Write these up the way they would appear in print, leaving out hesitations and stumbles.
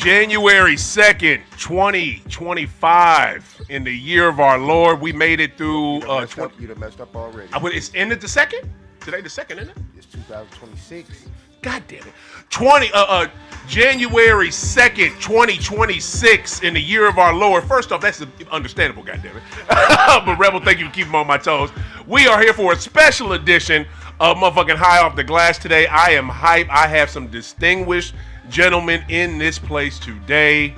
January 2nd, 2025, in the year of our Lord. We made it through. You done messed up already. It's ended the second? Today the second, isn't it? It's 2026. God damn it. January 2nd, 2026, in the year of our Lord. First off, that's understandable, goddammit. But Rebel, thank you for keeping me on my toes. We are here for a special edition of motherfucking High Off the Glass today. I am hype. I have some distinguished gentlemen in this place today.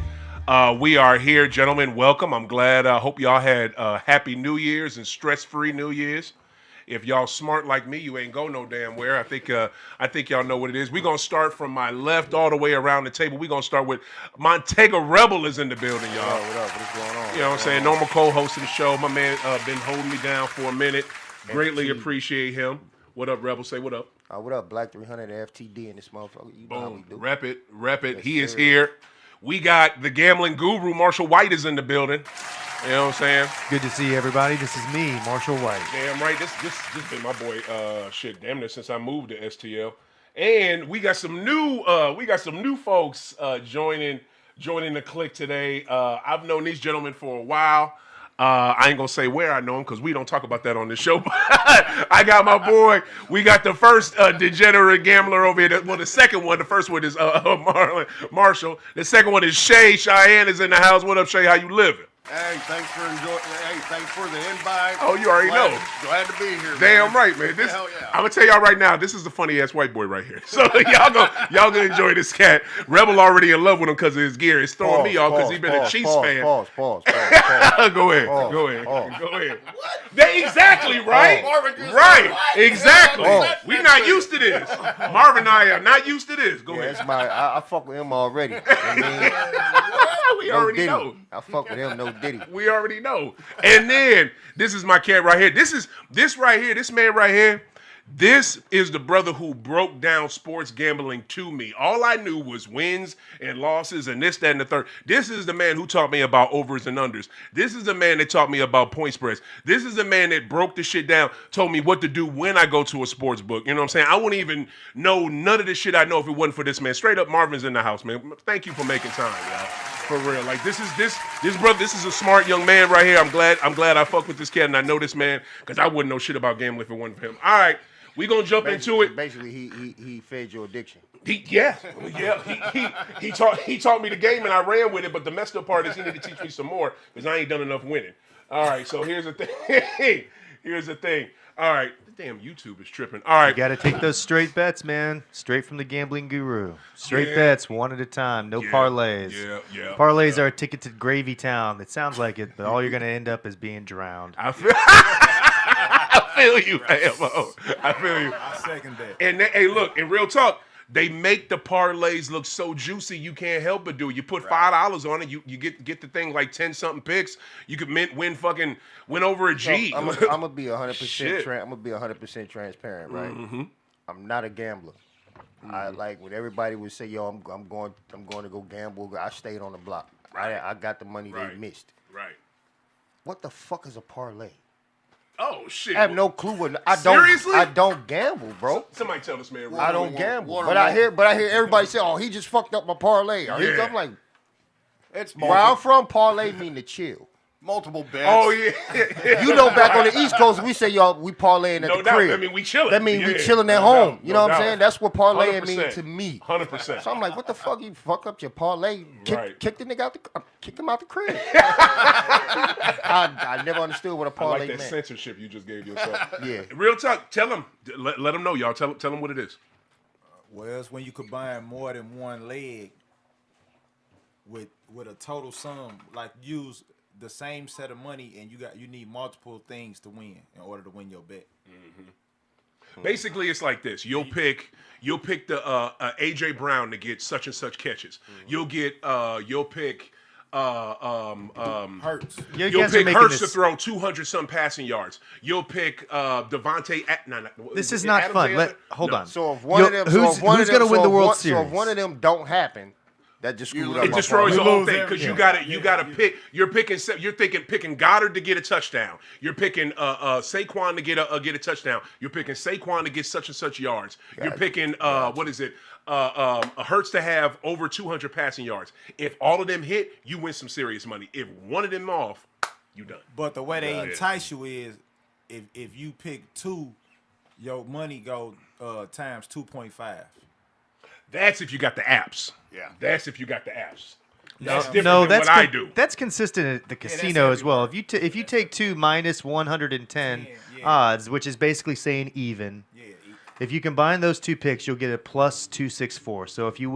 We are here, gentlemen. Welcome. I'm glad. I hope y'all had happy New Year's and stress-free New Year's. If y'all smart like me, you ain't go no damn where. I think y'all know what it is. We're going to start from my left all the way around the table. We're going to start with Montega Rebel is in the building, y'all. What up? What's going on? You know what I'm saying? Normal co-host of the show. My man been holding me down for a minute. Greatly appreciate him. What up, Rebel? Say what up. What up? Black 300 FTD in this motherfucker. You know how we do. Rep it. Yes, He is sir. here. We got the gambling guru, Marshall White, is in the building. You know what I'm saying? Good to see everybody. This is me, Marshall White. Damn right. This been my boy damn near since I moved to STL. And we got some new folks joining the clique today. I've known these gentlemen for a while. I ain't gonna say where I know them because we don't talk about that on this show. But I got my boy. We got the first degenerate gambler over here. Well, the second one. The first one is Marshall. The second one is Chey. Cheyenne is in the house. What up, Chey? How you living? Hey, thanks for the invite. Oh, you already know. Glad to be here. Damn man. right, man. Hell yeah. I'm gonna tell y'all right now, this is the funny ass white boy right here. So y'all gonna enjoy this cat. Rebel already in love with him because of his gear. It's throwing me off because he's been a Chiefs fan. Pause. Go ahead. Go ahead. They exactly right. Marvin just Right. said, what? Exactly. We're not used to this. Marvin and I are not used to this. Go Yeah, ahead. that's I fuck with him already. I mean, We no already Diddy. know. I fuck with him, no Diddy. We already know. And then this is my cat right here. This man right here. This is the brother who broke down sports gambling to me. All I knew was wins and losses and this, that, and the third. This is the man who taught me about overs and unders. This is the man that taught me about point spreads. This is the man that broke the shit down, told me what to do when I go to a sports book. You know what I'm saying? I wouldn't even know none of this shit I know if it wasn't for this man. Straight up, Marvin's in the house, man. Thank you for making time, y'all. For real. Like this brother, this is a smart young man right here. I'm glad I fuck with this cat and I know this man because I wouldn't know shit about gambling if it wasn't for him. All right. We gonna jump into it. Basically, he fed your addiction. He taught me the game and I ran with it. But the messed up part is he need to teach me some more because I ain't done enough winning. All right, so here's the thing. All right, the damn YouTube is tripping. All right, You got to take those straight bets, man. Straight from the gambling guru. Straight bets, one at a time. No parlays. Yeah. Parlays are a ticket to Gravy Town. It sounds like it, but all you're going to end up is being drowned. I feel you, AMO. I feel you. I second that. And hey, look, in real talk, they make the parlays look so juicy you can't help but do it. You put $5 on it, you get the thing like 10-something picks. You could win over a G. I'm gonna be 100%. Shit. I'm gonna be 100% transparent, right? Mm-hmm. I'm not a gambler. I like when everybody would say, "Yo, I'm going to go gamble." I stayed on the block. I got the money they missed. Right. What the fuck is a parlay? Oh shit. I have no clue what. Seriously? I don't gamble, bro. Somebody tell this man. I don't gamble. Water But I hear everybody say, "Oh, he just fucked up my parlay." Yeah. I'm like, It's where I'm from, parlay mean to chill. multiple bets. Oh yeah. You know, back on the East Coast, we say, "Yo, we parlaying at No the doubt. crib." I mean, we chilling. That means we Yeah. chilling at No home. doubt. You know No what I'm doubt. saying? That's what parlaying 100%. means to me. 100%. So I'm like, what the fuck? You fuck up your parlay? Kick the nigga out kick him out the crib. I never understood what a I parlay like that meant. censorship you just gave yourself. Yeah. Real talk. Tell them. Let them know, y'all. Tell them what it is. Well, it's when you combine more than one leg with a total sum, like use the same set of money, and you need multiple things to win in order to win your bet. Basically, it's like this. You'll pick the AJ Brown to get such and such catches. You'll pick Hurts. You You'll guys are pick making Hurts to this- throw 200-some passing yards. You'll pick Devontae. This is not fun. Hold on. So if one of them, who's going to win the World Series? So if one of them don't happen, That just You screwed lose. up It my destroys the parlay. whole thing because you gotta pick. You're picking Goddard to get a touchdown. You're picking Saquon to get a touchdown. You're picking Saquon to get such and such yards. You're picking Hurts to have over 200 passing yards. If all of them hit, you win some serious money. If one of them off, you done. But the way they entice you is if you pick 2, your money go times 2.5. That's if you got the apps. Yeah. That's if you got the apps. No, That's different than what I do. That's consistent at the casino as well. If you take 2 minus 110 odds, which is basically saying even, if you combine those 2 picks, you'll get a plus 264. So if you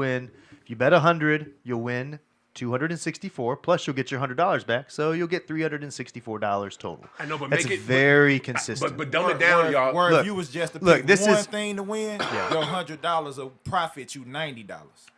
bet 100, you'll win 264. Plus you'll get your $100 back. So you'll get $364 total. I know, but that's make it very consistent. But dumb it down, y'all. Where Look, if you was just to look, pick this one is- thing to win, your $100 will profit you $90.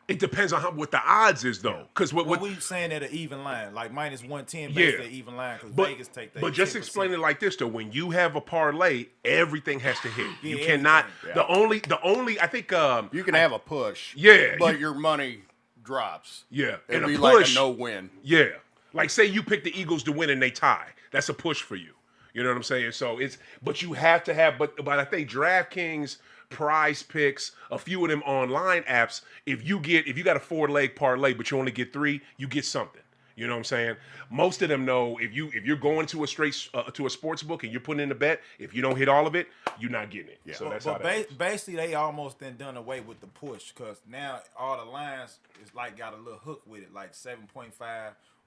It depends on what the odds is, though. Because What we saying at an even line, like minus 110, based at even line, because Vegas take that. But just 10%. explain it like this, though. When you have a parlay, everything has to hit. You Yeah, cannot. everything. The only I think. You can have a push. Yeah, But your money drops. Yeah, It'd and be a like push. a no-win. Yeah, like say you pick the Eagles to win and they tie. That's a push for you. You know what I'm saying? So but you have to have. But I think DraftKings, Prize Picks, a few of them online apps. If you got a 4-leg parlay, but you only get 3, you get something. You know what I'm saying? Most of them know if you're going to a sports book and you're putting in a bet, if you don't hit all of it, you're not getting it. Yeah. So that's how that is. Basically, they almost done away with the push because now all the lines is like got a little hook with it, like 7.5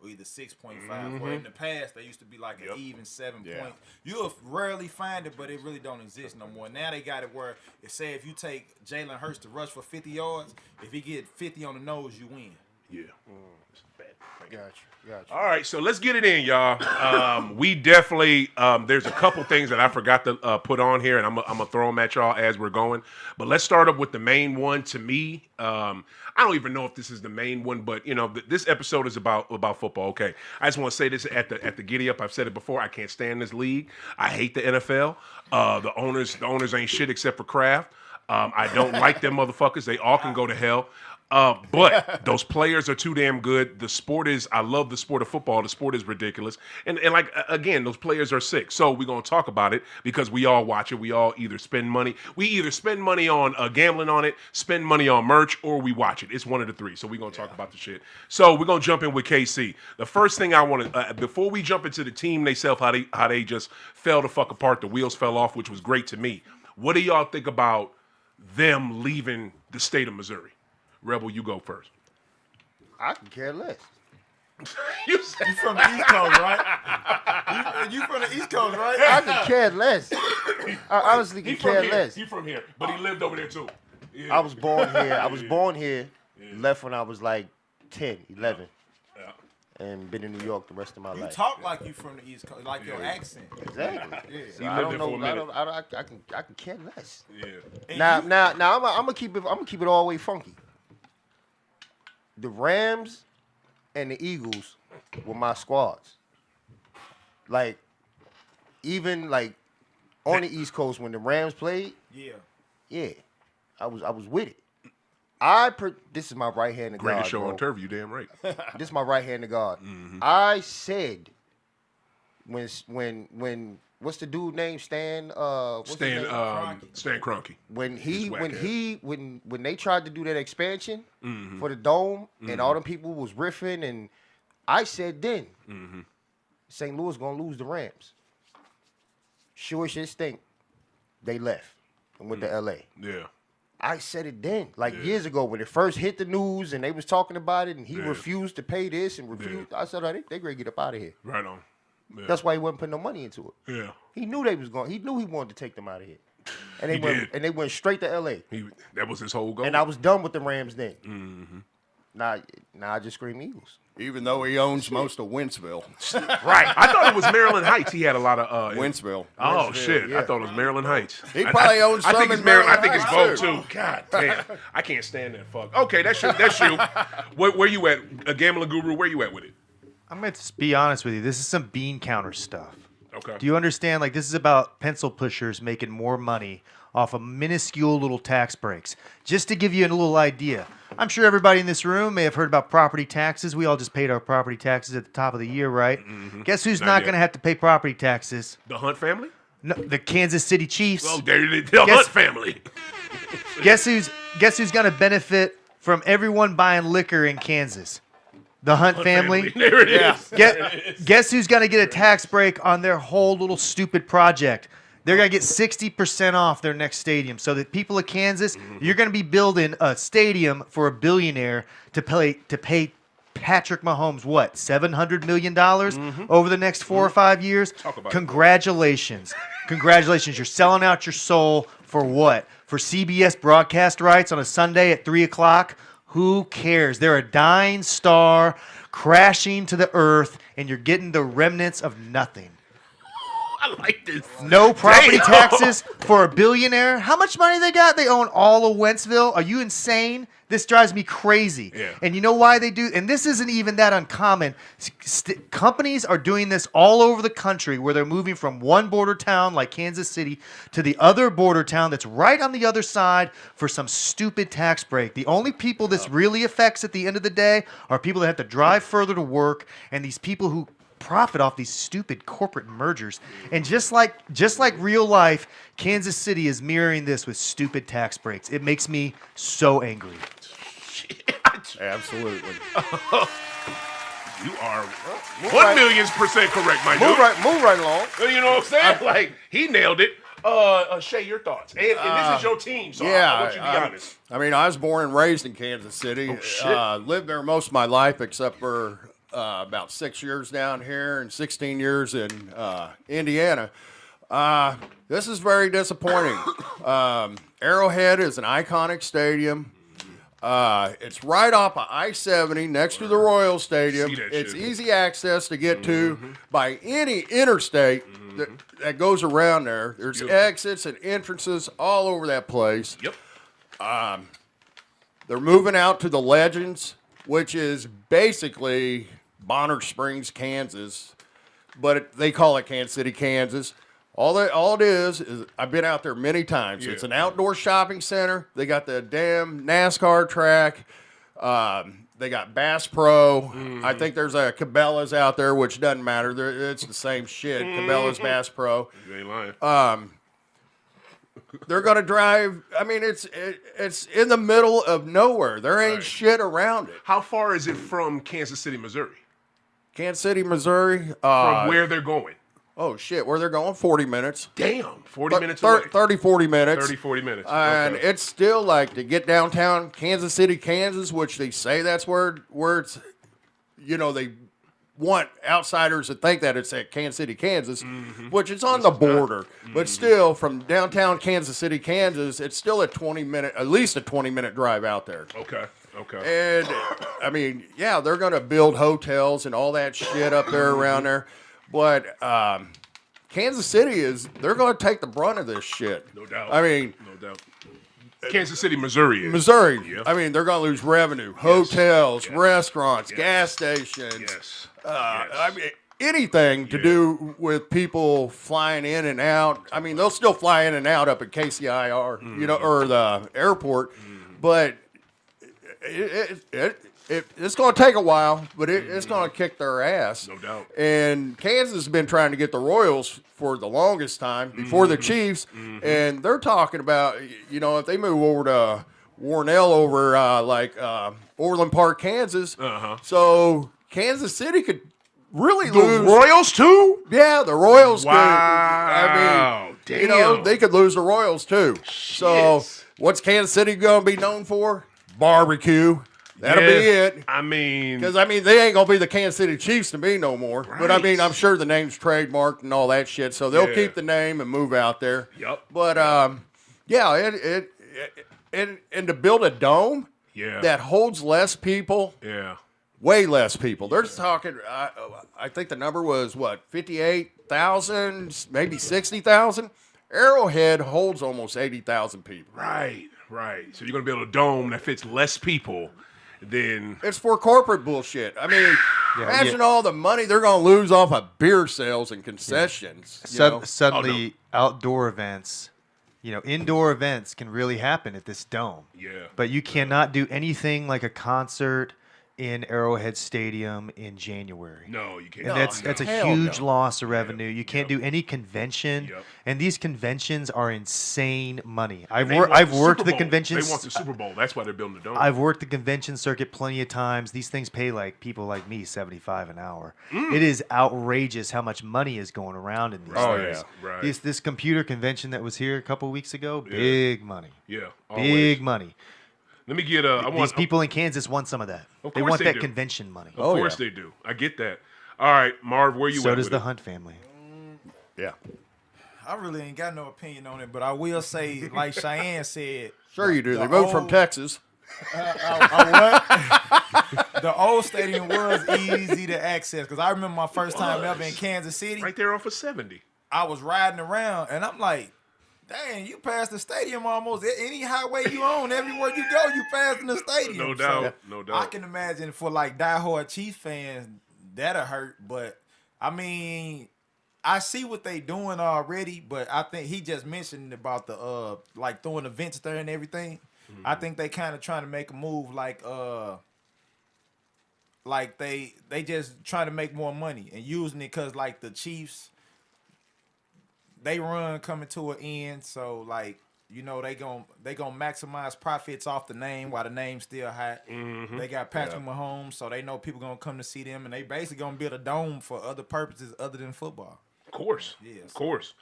or either 6.5. Where in the past they used to be like an even 7 point. You'll rarely find it, but it really don't exist no more. Now they got it where it say if you take Jalen Hurts to rush for 50 yards, if he get 50 on the nose, you win. Yeah. It's bad. Gotcha. All right, so let's get it in, y'all. We definitely there's a couple things that I forgot to put on here, and I'm gonna throw them at y'all as we're going. But let's start up with the main one. To me, I don't even know if this is the main one, but this episode is about football. Okay, I just want to say this at the giddy up. I've said it before. I can't stand this league. I hate the NFL. The owners ain't shit except for Kraft. I don't like them motherfuckers. They all can go to hell. But those players are too damn good. I love the sport of football. The sport is ridiculous. And like, again, those players are sick. So we're going to talk about it because we all watch it. We all either spend money. We either spend money on gambling on it, spend money on merch, or we watch it. It's one of the 3. So we're going to talk about the shit. So we're going to jump in with KC. The first thing I want to, before we jump into the team themselves, how they just fell the fuck apart, the wheels fell off, which was great to me. What do y'all think about them leaving the state of Missouri? Rebel, you go first. I can care less. You said From the East Coast, right? You from the East Coast, right? I can care less. I honestly can care less. He from here, but he lived over there too. Yeah. I was born here. Left when I was like 10, 11. And been in New York the rest of my You life. talk like you from the East Coast, like your accent. Exactly. Yeah. So He I lived don't there for a know. minute. I can care less. Yeah. Now I'm gonna keep it all the way funky. The Rams and the Eagles were my squads. Like, even like on the East Coast when the Rams played, yeah, I was with it. This is my right hand to God. Greatest show bro. on turf, you damn right. This is my right hand to God. Mm-hmm. I said when what's the dude name? Stan Kroenke. When they tried to do that expansion for the dome and all them people was riffing, and I said then St. Louis gonna lose the Rams. Sure as shit stink. They left and went to LA. Yeah. I said it then, years ago when it first hit the news and they was talking about it, and he refused to pay this and refused. I said, they ready to get up out of here. Right on. Yeah. That's why he wasn't putting no money into it. Yeah. He knew they was going. He knew he wanted to take them out of here, and they went straight to LA. That was his whole goal. And I was done with the Rams then. Now I just scream Eagles. Even though he owns most of Wentzville. Right. I thought it was Maryland Heights. He had a lot of Wentzville. Oh shit! yeah. I thought it was Maryland Heights. He probably owns I some think in it's Maryland. I Maryland think it's Heights, both too. God damn! I can't stand that fuck. Okay, that's you. That's you. Where you at? A gambling guru? Where you at with it? I'm going to be honest with you. This is some bean counter stuff. Okay. Do you understand? Like, this is about pencil pushers making more money off of minuscule little tax breaks. Just to give you a little idea, I'm sure everybody in this room may have heard about property taxes. We all just paid our property taxes at the top of the year, right? Mm-hmm. Guess who's Not not yet. going to have to pay property taxes? The Hunt family? No, the Kansas City Chiefs. Oh, the Hunt family. Guess who's going to benefit from everyone buying liquor in Kansas? The Hunt family. There it is. Guess who's going to get a tax break on their whole little stupid project? They're going to get 60% off their next stadium. So the people of Kansas, you're going to be building a stadium for a billionaire to pay Patrick Mahomes, what, $700 million over the next 4 or 5 years? Talk about it. Congratulations. Congratulations. You're selling out your soul for what? For CBS broadcast rights on a Sunday at 3 o'clock? Who cares? They're a dying star crashing to the earth, and you're getting the remnants of nothing. I like this. No property Damn. taxes for a billionaire. How much money they got? They own all of Wentzville. Are you insane? This drives me crazy. Yeah. And you know why they do? And this isn't even that uncommon. Companies are doing this all over the country where they're moving from one border town like Kansas City to the other border town that's right on the other side for some stupid tax break. The only people this really affects at the end of the day are people that have to drive further to work and these people who profit off these stupid corporate mergers. And just like real life, Kansas City is mirroring this with stupid tax breaks. It makes me so angry. Absolutely. You are 1,000,000% correct, my dude. Move right along. You know what I'm saying? Like, he nailed it. Shay, your thoughts. And this is your team, so I want you to be honest. I mean, I was born and raised in Kansas City. Oh, shit. Lived there most of my life, except for about 6 years down here and 16 years in Indiana. This is very disappointing. Arrowhead is an iconic stadium. It's right off of I-70 next to the Royal Stadium. See that It's shit. easy access to get to by any interstate that goes around there. There's exits and entrances all over that place. Yep. They're moving out to the Legends, which is basically Bonner Springs, Kansas, but they call it Kansas City, Kansas. All it is I've been out there many times. Yeah. It's an outdoor shopping center. They got the damn NASCAR track. They got Bass Pro. I think there's a Cabela's out there, which doesn't matter. It's the same shit. Cabela's, Bass Pro. You ain't lying. They're gonna drive. I mean, it's in the middle of nowhere. There ain't shit around it. How far is it from Kansas City, Missouri? Kansas City, Missouri. From where they're going? Oh, shit. Where they're going? 40 minutes. Damn. 40 minutes away. 30, 40 minutes. 30, 40 minutes. And Okay. it's still like to get downtown Kansas City, Kansas, which they say that's where it's, they want outsiders to think that it's at Kansas City, Kansas, which it's on the border. But still, from downtown Kansas City, Kansas, it's still at least a 20-minute drive out there. Okay. And, I mean, yeah, they're going to build hotels and all that shit up there around there. But Kansas City they're going to take the brunt of this shit. No doubt. I mean, No doubt. Kansas City, Missouri is. Missouri, Yeah. I mean, they're going to lose revenue. Hotels, restaurants, gas stations. Yes. I mean, anything to do with people flying in and out. I mean, they'll still fly in and out up at KCIR, or the airport. But it's going to take a while, but it's going to kick their ass. No doubt. And Kansas has been trying to get the Royals for the longest time, before the Chiefs, and they're talking about, if they move over to Warnell over Overland Park, Kansas, so Kansas City could really The lose. Royals, too? Yeah, the Royals Wow. could. I mean, Damn. they could lose the Royals, too. So what's Kansas City going to be known for? Barbecue. That'll be it. I mean, Because, they ain't going to be the Kansas City Chiefs to me no more. But, I mean, Right. I'm sure the name's trademarked and all that shit. So they'll Yeah. keep the name and move out there. Yep. But, and to build a dome yeah. that holds less people, Yeah. way less people. They're talking, I think the number was, 58,000, maybe 60,000? Arrowhead holds almost 80,000 people. Right. So you're going to build a dome that fits less people. then It's for corporate bullshit. I mean, imagine all the money they're going to lose off of beer sales and concessions. You know? Suddenly, outdoor events, indoor events can really happen at this dome. Yeah. But you cannot do anything like a concert in Arrowhead Stadium in January. No, you can't. And that's a hell huge no. loss of revenue. You can't do any convention, Yep. and these conventions are insane money. I've They want worked Super the Bowl. conventions. They want the Super Bowl. That's why they're building the dome. I've worked the convention circuit plenty of times. These things pay like people like me $75 an hour. It is outrageous how much money is going around in these Oh, things. yeah. Right. This computer convention that was here a couple weeks ago, big money. Yeah. Always. Big money. Let me get These people in Kansas want some of that. Of They course want they that do. convention money. Of course they do. I get that. All right, Marv, where you So at does with the it? Hunt family. Yeah. I really ain't got no opinion on it, but I will say, like Cheyenne said, Sure you do. The They moved from old- Texas. the old stadium was easy to access because I remember my first time ever in Kansas City. Right there off of 70. I was riding around and I'm like, dang, you passed the stadium almost. Any highway you on, everywhere you go, you passing the stadium. No So doubt. No doubt. I can imagine for like diehard Chiefs fans, that'll hurt. But I mean, I see what they doing already, but I think he just mentioned about the like throwing events there and everything. I think they kind of trying to make a move like they just trying to make more money and using it because like the Chiefs, they run coming to an end, so like they gonna maximize profits off the name while the name's still hot. They got Patrick Mahomes, so they know people gonna come to see them, and they basically gonna build a dome for other purposes other than football. Of course. Yes. Of course.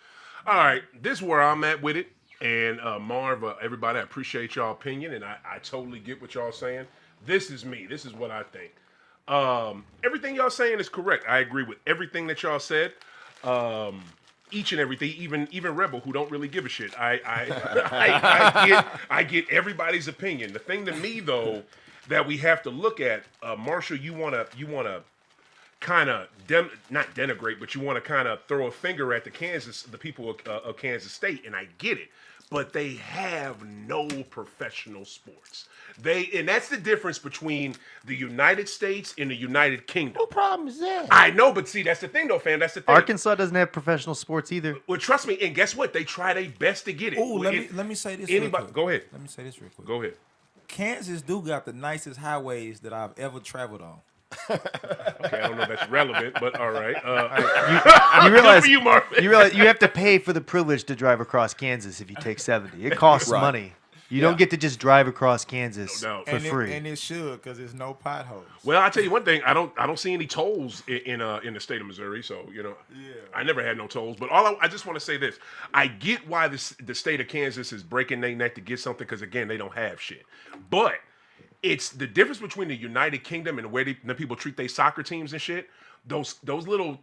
All right. This is where I'm at with it. And Marv, everybody, I appreciate y'all opinion, and I totally get what y'all saying. This is me. This is what I think. Everything y'all saying is correct. I agree with everything that y'all said. Each and everything, even Rebel, who don't really give a shit. I get everybody's opinion. The thing to me though that we have to look at, Marshall, you wanna kind of not denigrate, but you want to kind of throw a finger at the people of Kansas State, and I get it. But they have no professional sports. And that's the difference between the United States and the United Kingdom. What problem is that? I know, but see, that's the thing, though, fam. That's the thing. Arkansas doesn't have professional sports either. Well, trust me, and guess what? They try their best to get it. Oh, let It- me say this. Anybody, real quick. go ahead. Let me say this real quick. Go ahead. Kansas do got the nicest highways that I've ever traveled on. Okay, I don't know if that's relevant, but all right. You realize for you, Marvin. you realize you have to pay for the privilege to drive across Kansas if you take 70. It costs Right. money. You don't get to just drive across Kansas No doubt. for and free. It should because there's no potholes. Well, I tell you one thing. I don't see any tolls in the state of Missouri. So I never had no tolls. But I just want to say this: I get why the state of Kansas is breaking their neck to get something because again they don't have shit. But it's the difference between the United Kingdom and the way the people treat their soccer teams and shit. Those little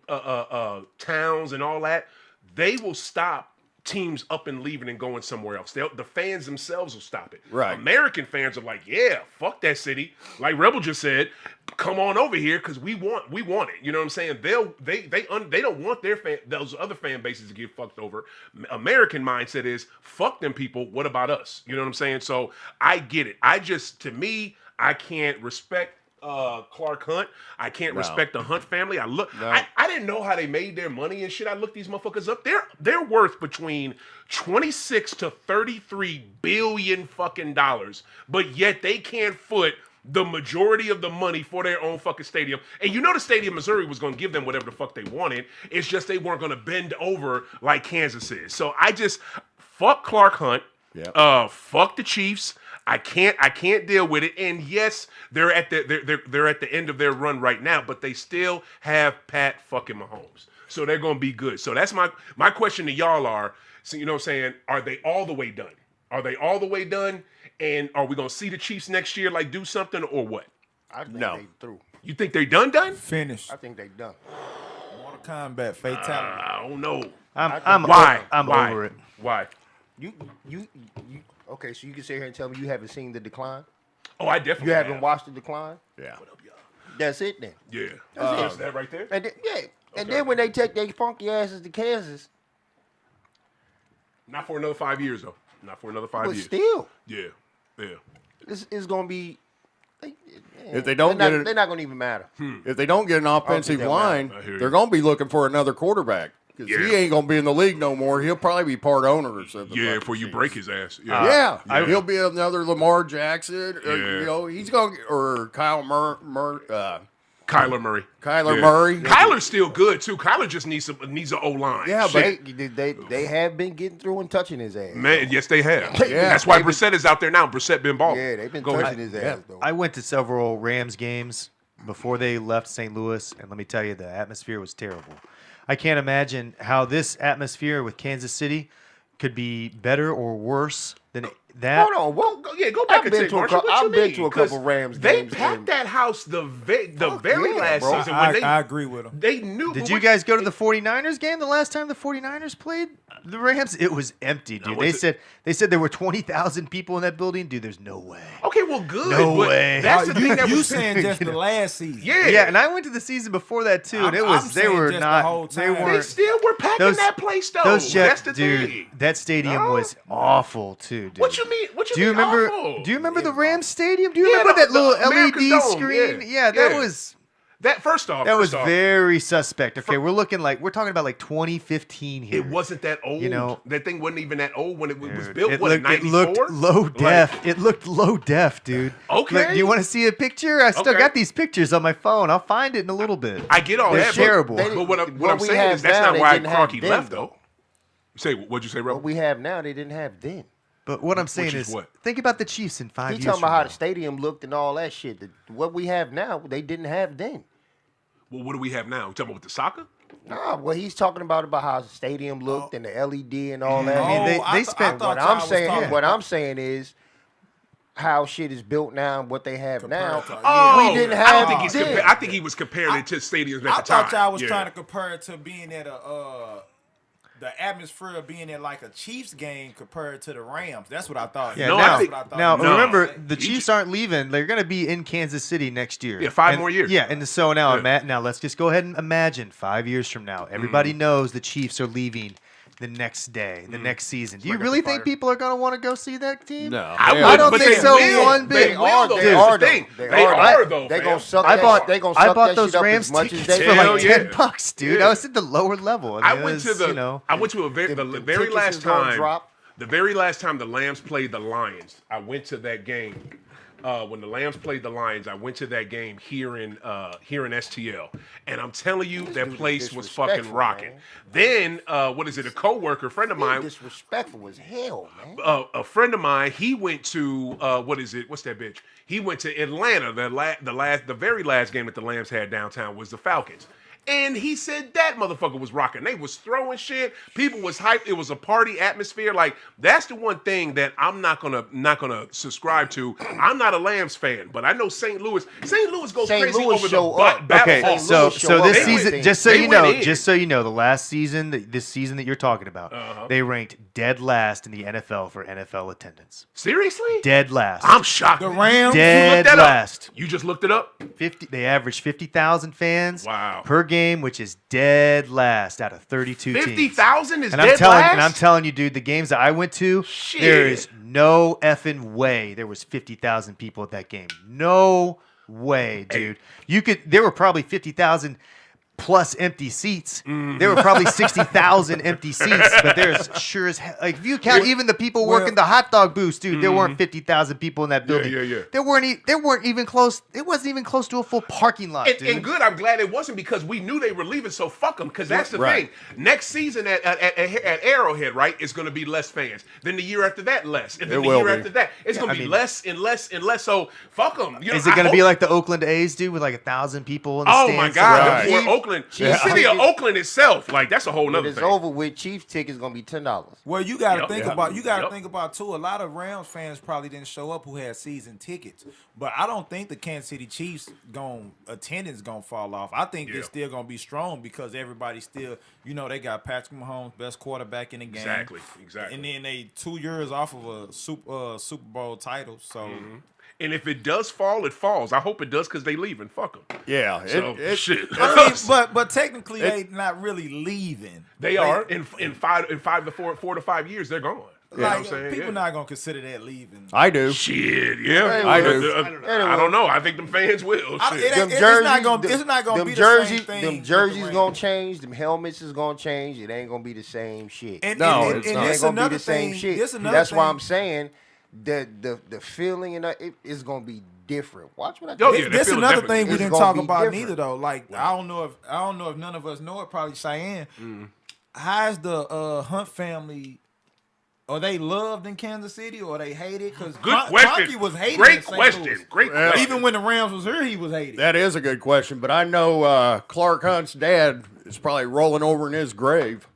towns and all that, they will stop teams up and leaving and going somewhere else. The fans themselves will stop it. Right. American fans are like, yeah, fuck that city. Like Rebel just said, come on over here because we want it. You know what I'm saying? They don't want those other fan bases to get fucked over. American mindset is fuck them people. What about us? You know what I'm saying? So I get it. To me, I can't respect Clark Hunt. I can't respect the Hunt family. I didn't know how they made their money and shit. I looked these motherfuckers up. They're worth between 26 to 33 billion fucking dollars, but yet they can't foot the majority of the money for their own fucking stadium. And the state of Missouri was going to give them whatever the fuck they wanted. It's just they weren't going to bend over like Kansas is. So I just fuck Clark Hunt. Yeah. Fuck the Chiefs. I can't deal with it. And yes, they're at the end of their run right now, but they still have Pat fucking Mahomes. So they're gonna be good. So that's my question to y'all are, so you know what I'm saying, are they all the way done? Are they all the way done? And are we gonna see the Chiefs next year like do something or what? I think No. they through. You think they done? Finish. I think they done. Mortal Kombat fatality. I don't know. I'm Why? I'm Why? over it. Why? You okay? So you can sit here and tell me you haven't seen the decline. Oh, I definitely You haven't have. watched the decline. Yeah. That's it then. Yeah. That's Is that right there? And then, and then when they take their funky asses to Kansas, Not for another 5 years though. Not for another 5 but years. still, Yeah. it's gonna be If they don't get it, they're not going to even matter. if they don't get an offensive they'll line, matter. they're going to be looking for another quarterback because Yeah. he ain't going to be in the league no more. He'll probably be part owner or something. Yeah, like before you that. break his ass. Yeah, Yeah. he'll be another Lamar Jackson. Or, Yeah. you know, he's going to or Kyler Kyler Murray. Murray. Kyler's still good too. Kyler just needs an O line. Yeah, but They have been getting through and touching his ass. Man, yes, they have. Yeah. That's why Brissett is out there now. Brissett been balling. Yeah, they've been Go touching ahead. his ass though. I went to several Rams games before they left St. Louis, and let me tell you, the atmosphere was terrible. I can't imagine how this atmosphere with Kansas City could be better or worse than that. Hold on, well, Go back I've and been take to a Marshall. cou- What you I've been mean? to a 'Cause couple Rams They games packed and- that house the very yeah, last bro. season when I agree with him. they knew. Did you guys go to the 49ers game the last time the 49ers played the Rams? It was empty, dude. went They said there were 20,000 people in that building. Dude, there's no way. Okay, well, good. No but way. That's the thing that You was saying just the last season? Yeah, Yeah, and I went to the season before that too, and I'm they saying were just the not. whole They time. They weren't. still were packing that place though. Those That's Jets, the dude. thing. That stadium No. was awful too, dude. What you mean? What you Do you mean remember? awful? Do you remember the Rams stadium? Do you Yeah, remember that the little America's LED Dome, screen? yeah. Yeah, that Yeah. was That first off, very suspect. Okay, we're talking about like 2015 here. It wasn't that old. You know, that thing wasn't even that old when it was Dude, built. it What, looked, 94? it looked low def. It looked low def, dude. Okay. Look, do you want to see a picture? I still Okay. got these pictures on my phone. I'll find it in a little bit. I get all They're that. terrible. But what I'm What we saying have is that's now, not they why didn't have Kroenke then, left, though. though. What'd you say, Rob? What we have now, they didn't have then. But what I'm saying is is, what? think about the Chiefs in 5 He's years. talking from about how now. the stadium looked and all that shit. What we have now, they didn't have then. Well, what do we have now? You talking about with the soccer? Nah, well, he's talking about how the stadium looked and the LED and all that. I mean, they spent- What I'm saying is how shit is built now and what they have now. Oh, we didn't I don't think have he's. then. I think he was comparing it to stadiums at I the time. thought y'all was Yeah. trying to compare it to being at the atmosphere of being at like a Chiefs game compared to the Rams. That's what I thought. Yeah, No, now, I think- now No. remember, the He Chiefs aren't leaving. They're going to be in Kansas City next year. Yeah, 5 And- more years. Yeah, and so now, Yeah. now let's just go ahead and imagine 5 years from now. Everybody knows the Chiefs are leaving the next day, the next season. Do you Like really a think fire. people are going to want to go see that team? No, I Yeah. would, don't but think they so will. one bit. They will, though. They That's are, the thing. though. They are, They though. fam. gonna suck I that bought, shit. They gonna I suck bought that those shit up Rams as much as tickets they for Hell like yeah. $10, dude. Yeah. I was at the lower level. I mean, went it to was, the. you know, I went to the them very tickets last is gonna time. drop. The very last time the Lambs played the Lions, I went to that game. When the Lambs played the Lions, I went to that game here in STL, and I'm telling you, that dude place is was fucking disrespectful, rocking. man. Then, what is it? A coworker, friend of mine, Disrespectful as hell, man. a friend of mine, he went to what is it? What's that bitch? He went to Atlanta. The very last game that the Lambs had downtown was the Falcons. And he said that motherfucker was rocking. They was throwing shit. People was hyped. It was a party atmosphere. Like, that's the one thing that I'm not gonna subscribe to. I'm not a Lambs fan, but I know St. Louis goes St. crazy So over show the up. battle. Okay, St. so Louis show so up this and season, everything. just so They you went know, in. the last season, this season that you're talking about, they ranked dead last in the NFL for NFL attendance. Seriously? Dead last. I'm shocked. The Rams? You Dead looked that up? last. You just looked it up? 50. They averaged 50,000 fans Wow. per game, which is dead last out of 32 teams. 50,000 is And dead last? I'm telling you, dude, the games that I went to, Shit. there is no effing way there was 50,000 people at that game. No way, dude. There were probably 50,000 plus empty seats. There were probably 60,000 empty seats, but there's sure as hell, like if you count even the people working the hot dog booths, dude, there weren't 50,000 people in that building. yeah. There weren't even close. It wasn't even close to a full parking lot, dude. And good, I'm glad it wasn't because we knew they were leaving, so fuck them. Because that's the Right. thing. Next season at Arrowhead, right, is going to be less fans. Then the year after that, less. And then It the will year be. after that, it's going to be less and less and less. So fuck them. You know, Is it going to be like the Oakland A's, dude, with like 1,000 people in the Oh stands? my God! Right. Before Chief- Oakland, the Chief- city of Oakland itself, like that's a whole When nother it's thing. over with, Chiefs tickets gonna be $10. Well, you got to Yep. think Yep. about Yep. think about too. A lot of Rams fans probably didn't show up who had season tickets, but I don't think the Kansas City Chiefs attendance gonna fall off. I think Yeah. they're still gonna be strong because everybody still, they got Patrick Mahomes, best quarterback in the game, Exactly. and then they 2 years off of a Super Bowl title. So And if it does fall, it falls. I hope it does because they leaving. Fuck them. Yeah, So shit. I mean, but technically they not really leaving. They are in 4 to 5 years. They're gone. You know what I'm Like saying? people Yeah. not gonna consider that leaving. I do. Shit, yeah. Hey, I do. I don't know. I think them fans will. I- Shit. it ain't- Them it's not gonna. jerseys, It's not gonna them be jerseys, the same thing. them with the jerseys Rams. gonna change. Them helmets is gonna change. It ain't gonna be the same shit. And, No, and, it's and not. It this ain't gonna be another the same thing. shit. This another That's why thing. I'm saying that the feeling and it is gonna be different. Watch what I Oh, tell yeah, you. that This feeling another definitely- thing we It's didn't gonna talk be about different. neither though. Like I don't know if none of us know it. Probably Cheyenne. How's the Hunt family? Are they loved in Kansas City or are they hated? Because Good question. Kroenke was hated. Great in St. question. Louis. Great Well, question. Even when the Rams was here, he was hated. That is a good question, but I know Clark Hunt's dad is probably rolling over in his grave.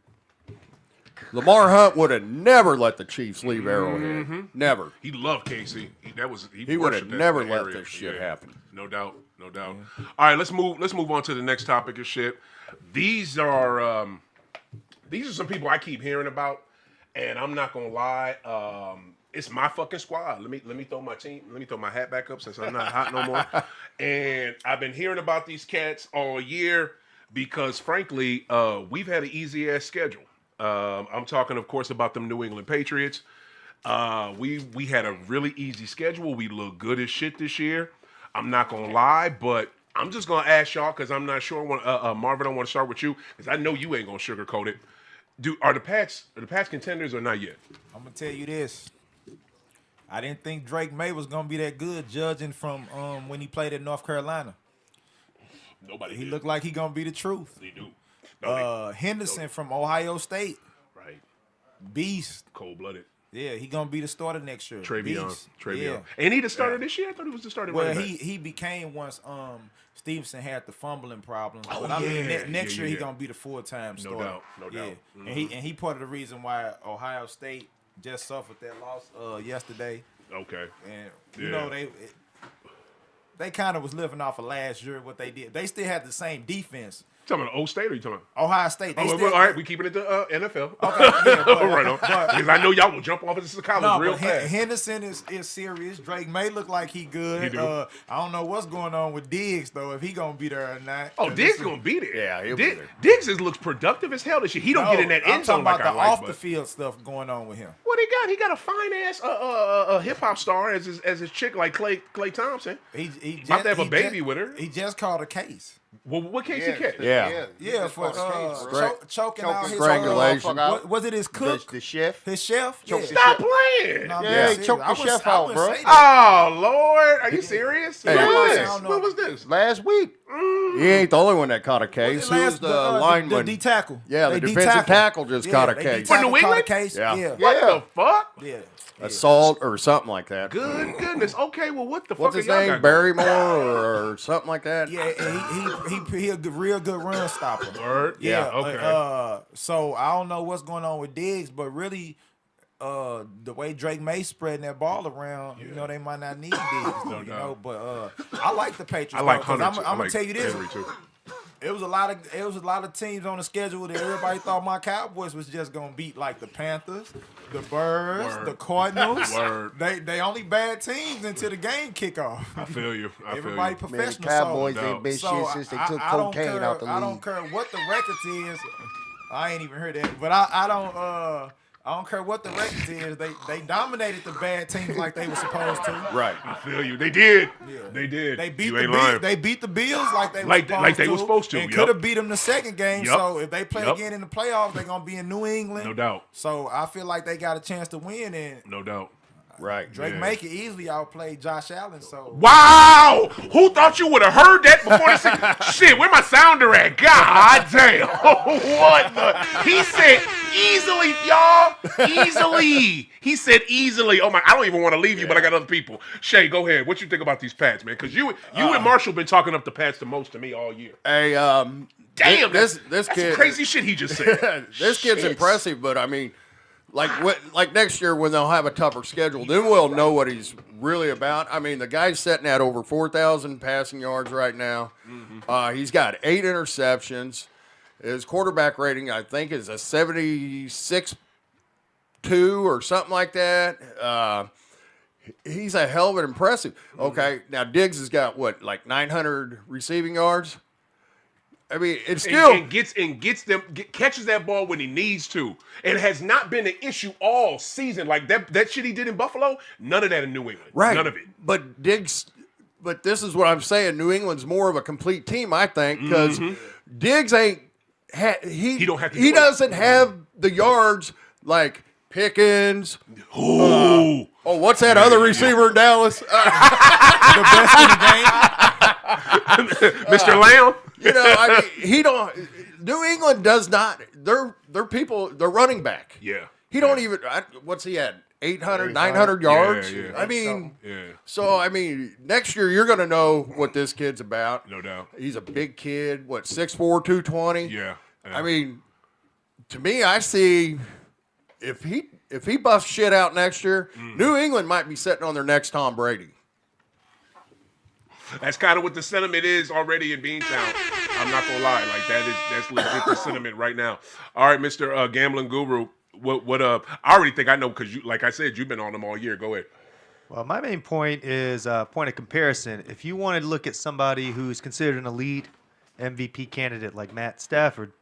Lamar Hunt would have never let the Chiefs leave Arrowhead. Never. He loved Casey. He He would have worshipped that never let area. this shit Yeah. happen. No doubt. No doubt. All right, let's move on to the next topic of shit. These are some people I keep hearing about, and I'm not gonna lie. It's my fucking squad. Let me throw my team. Let me throw my hat back up since I'm not hot no more. And I've been hearing about these cats all year because, frankly, we've had an easy ass schedule. I'm talking, of course, about them New England Patriots. We had a really easy schedule. We look good as shit this year. I'm not gonna lie, but I'm just gonna ask y'all because I'm not sure. Marvin, I want to start with you because I know you ain't gonna sugarcoat it. Are the Pats contenders or not yet? I'm gonna tell you this. I didn't think Drake May was gonna be that good, judging from when he played at North Carolina. Nobody. He did. looked like he gonna be the truth. They do. No, Henderson from Ohio State, right. beast. Cold blooded. Yeah, he gonna be the starter next year. Travion. Beast. Travion. Yeah. Ain't he the starter this year? I thought he was the starter. Well, running back. he became once Stevenson had the fumbling problems. Oh, But I mean, yeah. next Yeah, year he yeah. gonna be the full-time starter. doubt. No yeah. doubt. And he part of the reason why Ohio State just suffered that loss yesterday. Okay. And Yeah. you know they kind of was living off of last year what they did. They still had the same defense. You talking about O State or you talking about? Ohio State. They Oh, still, all right, we keeping it to NFL. Okay, yeah, but- right on. Because I know y'all will jump off into college No, real but fast. Henderson is serious. Drake may look like he good. He do. I don't know what's going on with Diggs though. If he gonna be there or not. Oh, 'Cause Diggs this is- gonna be there. Yeah, he'll be there. Diggs looks productive as hell this year. He don't get in that I'm end zone talking about like I the like. off But the field stuff going on with him. what he got? He got a fine ass hip hop star as his chick like Clay Thompson. He About to have a he baby with her. He just called a case. Well, what case he catch? Yeah. Yeah, for choking out his strangulation. what was it his cook? The chef. His chef? Choke Yeah. the Stop playing. No, I'm Yeah, being he serious. choked the I wouldn't- chef I out, wouldn't bro. say that. Oh Lord, are you serious? Hey. When was I this? don't know. When was this? Last week. He ain't the only one that caught a case. Who was the lineman? The D tackle. Yeah, the defensive tackle just caught a case. For New England? Yeah. Yeah. What Yeah. the fuck? Yeah. Assault or something like that. Good goodness. Okay, well, what the What's fuck his are y'all name? got Barrymore or something like that? Yeah, and he a real good run stopper. going? Word? Yeah, Okay. So I don't know what's going on with Diggs, but really, the way Drake May spreading that ball around, you know, they might not need Diggs, though, you know. But I like the Patriots. I like though, 'cause Hunter. I'm gonna tell you this: Henry too. it was a lot of teams on the schedule that everybody thought my Cowboys was just gonna beat, like the Panthers, the Birds, Word. the Cardinals. Word. They only bad teams until the game kickoff. I feel you. I feel Everybody you. Man, the professional. Cowboys so- ain't been So shit since they took I don't cocaine care, out the I don't league. care what the record is. I ain't even heard that, but I don't care what the record is. They dominated the bad teams like they were supposed to. Right. I feel you. They did. Yeah. They did. They beat you the ain't Bills. lying. They beat the Bills like they were supposed to, and yup. could have beat them the second game. Yup. So if they play Yup. again in the playoffs, they're gonna be in New England. No doubt. So I feel like they got a chance to win, and No doubt. Right. Drake Yeah. May could easily outplay Josh Allen. So Wow! Who thought you would have heard that before the season? Shit, where my sounder at? God damn! What the? He said easily, y'all. Easily. He said easily. Oh my! I don't even want to leave you, but I got other people. Chey, go ahead. What you think about these Pats, man? Because you and Marshall been talking up the Pats the most to me all year. Hey, Damn, this that's kid, crazy shit he just said. this kid's Shit. impressive, but I mean, like next year when they'll have a tougher schedule, then we'll know what he's really about. I mean, the guy's sitting at over 4,000 passing yards right now. He's got 8 interceptions. His quarterback rating, I think, is a 76.2 or something like that. He's a hell of an impressive. Okay, now Diggs has got what, like 900 receiving yards. I mean, it's still and catches that ball when he needs to. It has not been an issue all season. Like that shit he did in Buffalo, none of that in New England. right. None of it. But this is what I'm saying. New England's more of a complete team, I think, because Diggs ain't. He doesn't have the yards like Pickens. What's that other receiver in Dallas? The best in the game. Mr. Lamb. I mean, he don't. New England does not. They're people. They're running back. Yeah. He don't even. What's he at? 800, 900 yards. Yeah. I mean, Yeah. So I mean, next year you're gonna know what this kid's about. No doubt. He's a big kid. What 6'4", 220. Yeah. I mean, to me, I see if he busts shit out next year, New England might be sitting on their next Tom Brady. That's kind of what the sentiment is already in Beantown. I'm not gonna lie, like that's legit the sentiment right now. All right, Mr. Gambling Guru, what I already think I know because you, like I said, you've been on them all year. Go ahead. Well, my main point is point of comparison. If you wanted to look at somebody who's considered an elite MVP candidate like Matt Stafford,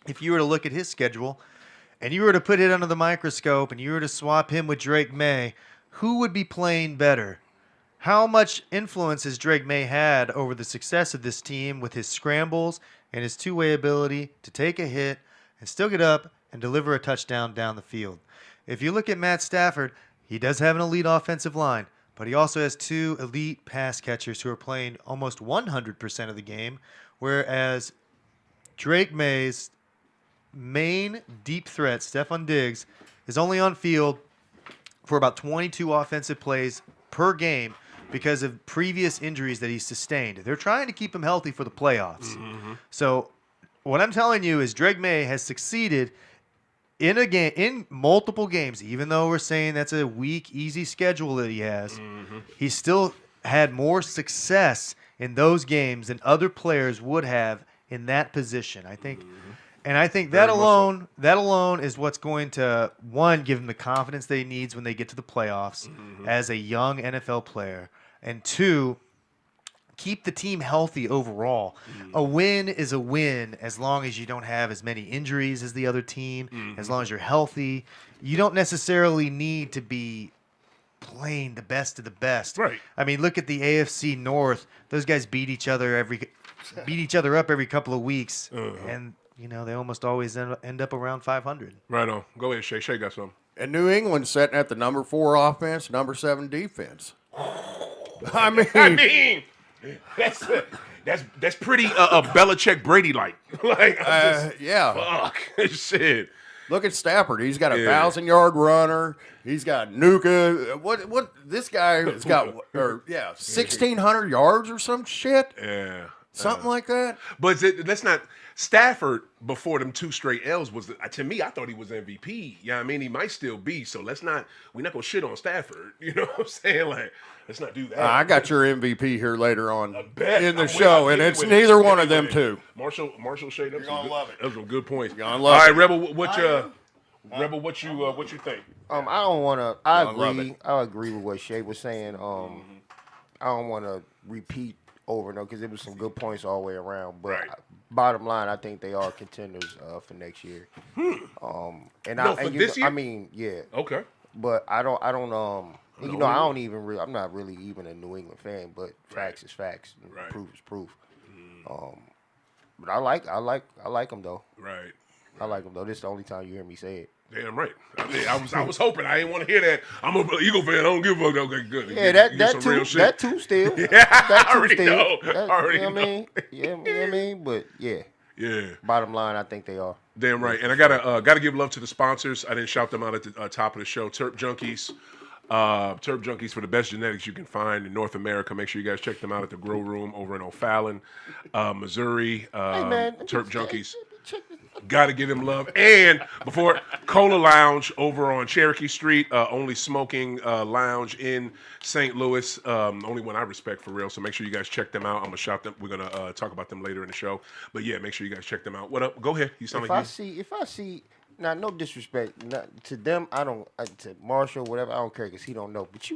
if you were to look at his schedule and you were to put it under the microscope and you were to swap him with Drake May, who would be playing better? How much influence has Drake May had over the success of this team with his scrambles and his two-way ability to take a hit and still get up and deliver a touchdown down the field? If you look at Matt Stafford, he does have an elite offensive line, but he also has two elite pass catchers who are playing almost 100% of the game, whereas Drake May's main deep threat, Stephon Diggs, is only on field for about 22 offensive plays per game because of previous injuries that he's sustained. They're trying to keep him healthy for the playoffs. So what I'm telling you is Drake May has succeeded in multiple games, even though we're saying that's a weak, easy schedule that he has. He's still had more success in those games than other players would have in that position. I think and I think that alone is what's going to, one, give him the confidence that he needs when they get to the playoffs as a young NFL player, and two, keep the team healthy overall. A win is a win as long as you don't have as many injuries as the other team, as long as you're healthy. You don't necessarily need to be playing the best of the best. Right. I mean, look at the AFC North. Those guys beat each other up every couple of weeks, and they almost always end up around 500. Right on. Go ahead, Chey. Chey got something. And New England sitting at the number 4 offense, number 7 defense. I mean, that's pretty Belichick Brady like. yeah. Fuck shit. Look at Stafford. He's got a 1,000-yard runner. He's got Nuka. What this guy has got? 1,600 yards or some shit. Yeah. Something like that. But let's not. Stafford before them 2 straight L's was, to me, I thought he was MVP. Yeah, I mean, he might still be. So we're not gonna shit on Stafford. You know what I'm saying? Like, let's not do that. I got your MVP here later on in the show, and it's neither one of them two. Marshall Shea, you're gonna love it. Those are good points. You're gonna All love right, it. Rebel, what you think? I don't want to. I love agree. I agree with what Chey was saying. I don't want to repeat over because it was some good points all the way around. But bottom line, I think they are contenders for next year. This year? I mean, yeah. Okay. But I don't. I don't even really. I'm not really even a New England fan. But facts is facts. Right. Proof is proof. But I like them though. Right. I like them though. This is the only time you hear me say it. Damn right. I was hoping. I didn't want to hear that. I'm a Eagle fan. I don't give a fuck. Okay, good. Yeah, that too still. I already know. You know what I mean? Yeah, you know what I mean? But yeah. Yeah. Bottom line, I think they are. Damn right. And I gotta give love to the sponsors. I didn't shout them out at the top of the show. Terp Junkies. Terp Junkies for the best genetics you can find in North America. Make sure you guys check them out at the Grow Room over in O'Fallon, Missouri. Hey man, Terp Junkies. Got to give him love. And before Cola Lounge over on Cherokee Street, only smoking lounge in St. Louis. Only one I respect for real. So make sure you guys check them out. I'm gonna shout them. We're gonna talk about them later in the show. But yeah, make sure you guys check them out. What up? Go ahead. You sound If like I see, now no disrespect to them. I don't to Marshall whatever. I don't care because he don't know. But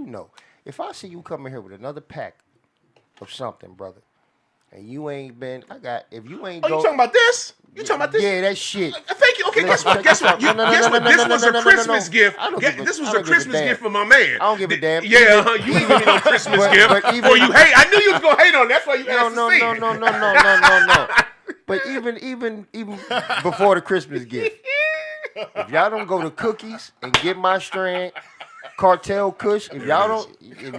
if I see you coming here with another pack of something, brother, and you ain't been. If you ain't Oh, you talking about this? You talking about this? Yeah, that shit. Thank you. Okay, guess what? Guess what? This was a Christmas gift. This was a Christmas gift for my man. I don't give a damn. Yeah, you ain't giving no Christmas gift. Or you hate. I knew you was gonna hate on. That's why you asked to see. No. But even before the Christmas gift, if y'all don't go to Cookies and get my strand, Cartel Kush, if y'all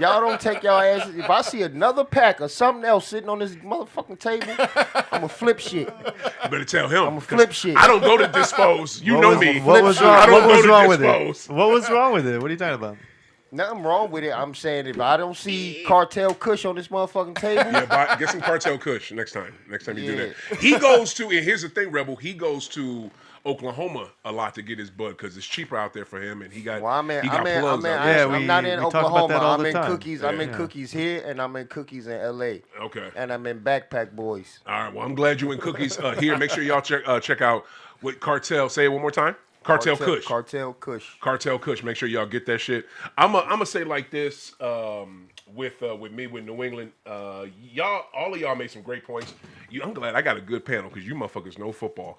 don't take y'all asses, if I see another pack or something else sitting on this motherfucking table, I'ma flip shit. You better tell him. I'ma flip shit. I don't go to dispose. You know me. What was wrong? I don't What was go to wrong with dispose. it? What was wrong with it? What are you talking about? Nothing wrong with it. I'm saying if I don't see Cartel Kush on this motherfucking table, Yeah, get some Cartel Kush next time. Next time you do that. He goes to, and here's the thing, Rebel. He goes to Oklahoma a lot to get his bud because it's cheaper out there for him, and he got plugs out there. I'm not in we talk about that Oklahoma. all I'm the in time. Cookies. Yeah. I'm in Cookies here, and I'm in Cookies in L.A. Okay. And I'm in Backpack Boys. All right. Well, I'm glad you in Cookies here. Make sure y'all check out what Cartel. Say it one more time. Cartel Kush. Cartel Kush. Cartel Kush. Make sure y'all get that shit. I'm gonna say like this with New England. All of y'all made some great points. I'm glad I got a good panel because you motherfuckers know football.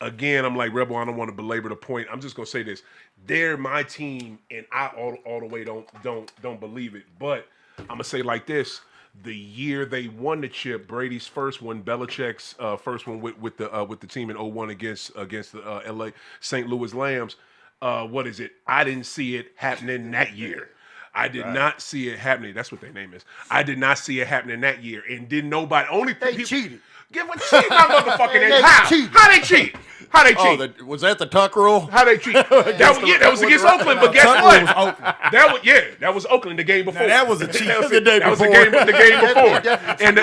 Again, I'm like Rebel. I don't want to belabor the point. I'm just gonna say this: they're my team, and I all the way don't believe it. But I'm gonna say like this: the year they won the chip, Brady's first one, Belichick's first one with the team in 01 against the LA St. Louis Lambs. What is it? I didn't see it happening that year. I did not see it happening. That's what their name is. I did not see it happening that year, and didn't nobody. They cheated. Give a cheat, my motherfucking They how? cheated. How they cheat? How they cheat? Oh, was that the Tuck rule? How they cheat? That was against Oakland, but guess what? That was Oakland the game before. Now, that was a cheat. That was the day the before. game before in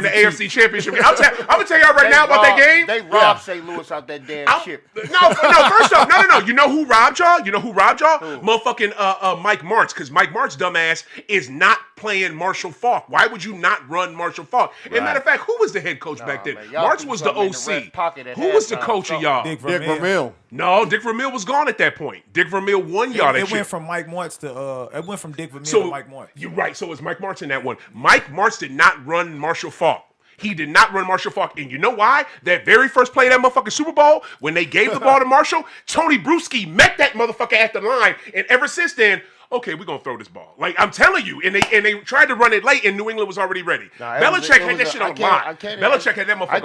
the AFC Championship. I'm gonna tell y'all right now about that game. They robbed St. Louis out that damn ship. No. First off, no. You know who robbed y'all? Motherfucking Mike Martz, because Mike Martz, dumbass, is not playing Marshall Faulk. Why would you not run Marshall Faulk? And matter of fact, who was the head coach back then? Man, y'all Martz keep was the something in the OC. ref pocket at Who was the halftime, coach of something. y'all? Dick Dick Vermeil. Vermeil. No, Dick Vermeil was gone at that point. Dick Vermeil won y'all that It shit. went from Mike Martz to it went from Dick Vermeil to Mike Martz. You're right. So it's Mike Martz in that one. Mike Martz did not run Marshall Faulk. He did not run Marshall Faulk. And you know why? That very first play of that motherfucking Super Bowl, when they gave the ball to Marshall, Tony Bruschi met that motherfucker at the line. And ever since then, okay, we're going to throw this ball. Like, I'm telling you. And they tried to run it late, and New England was already ready. Belichick had that shit on lock. Belichick had that motherfucker on lock. I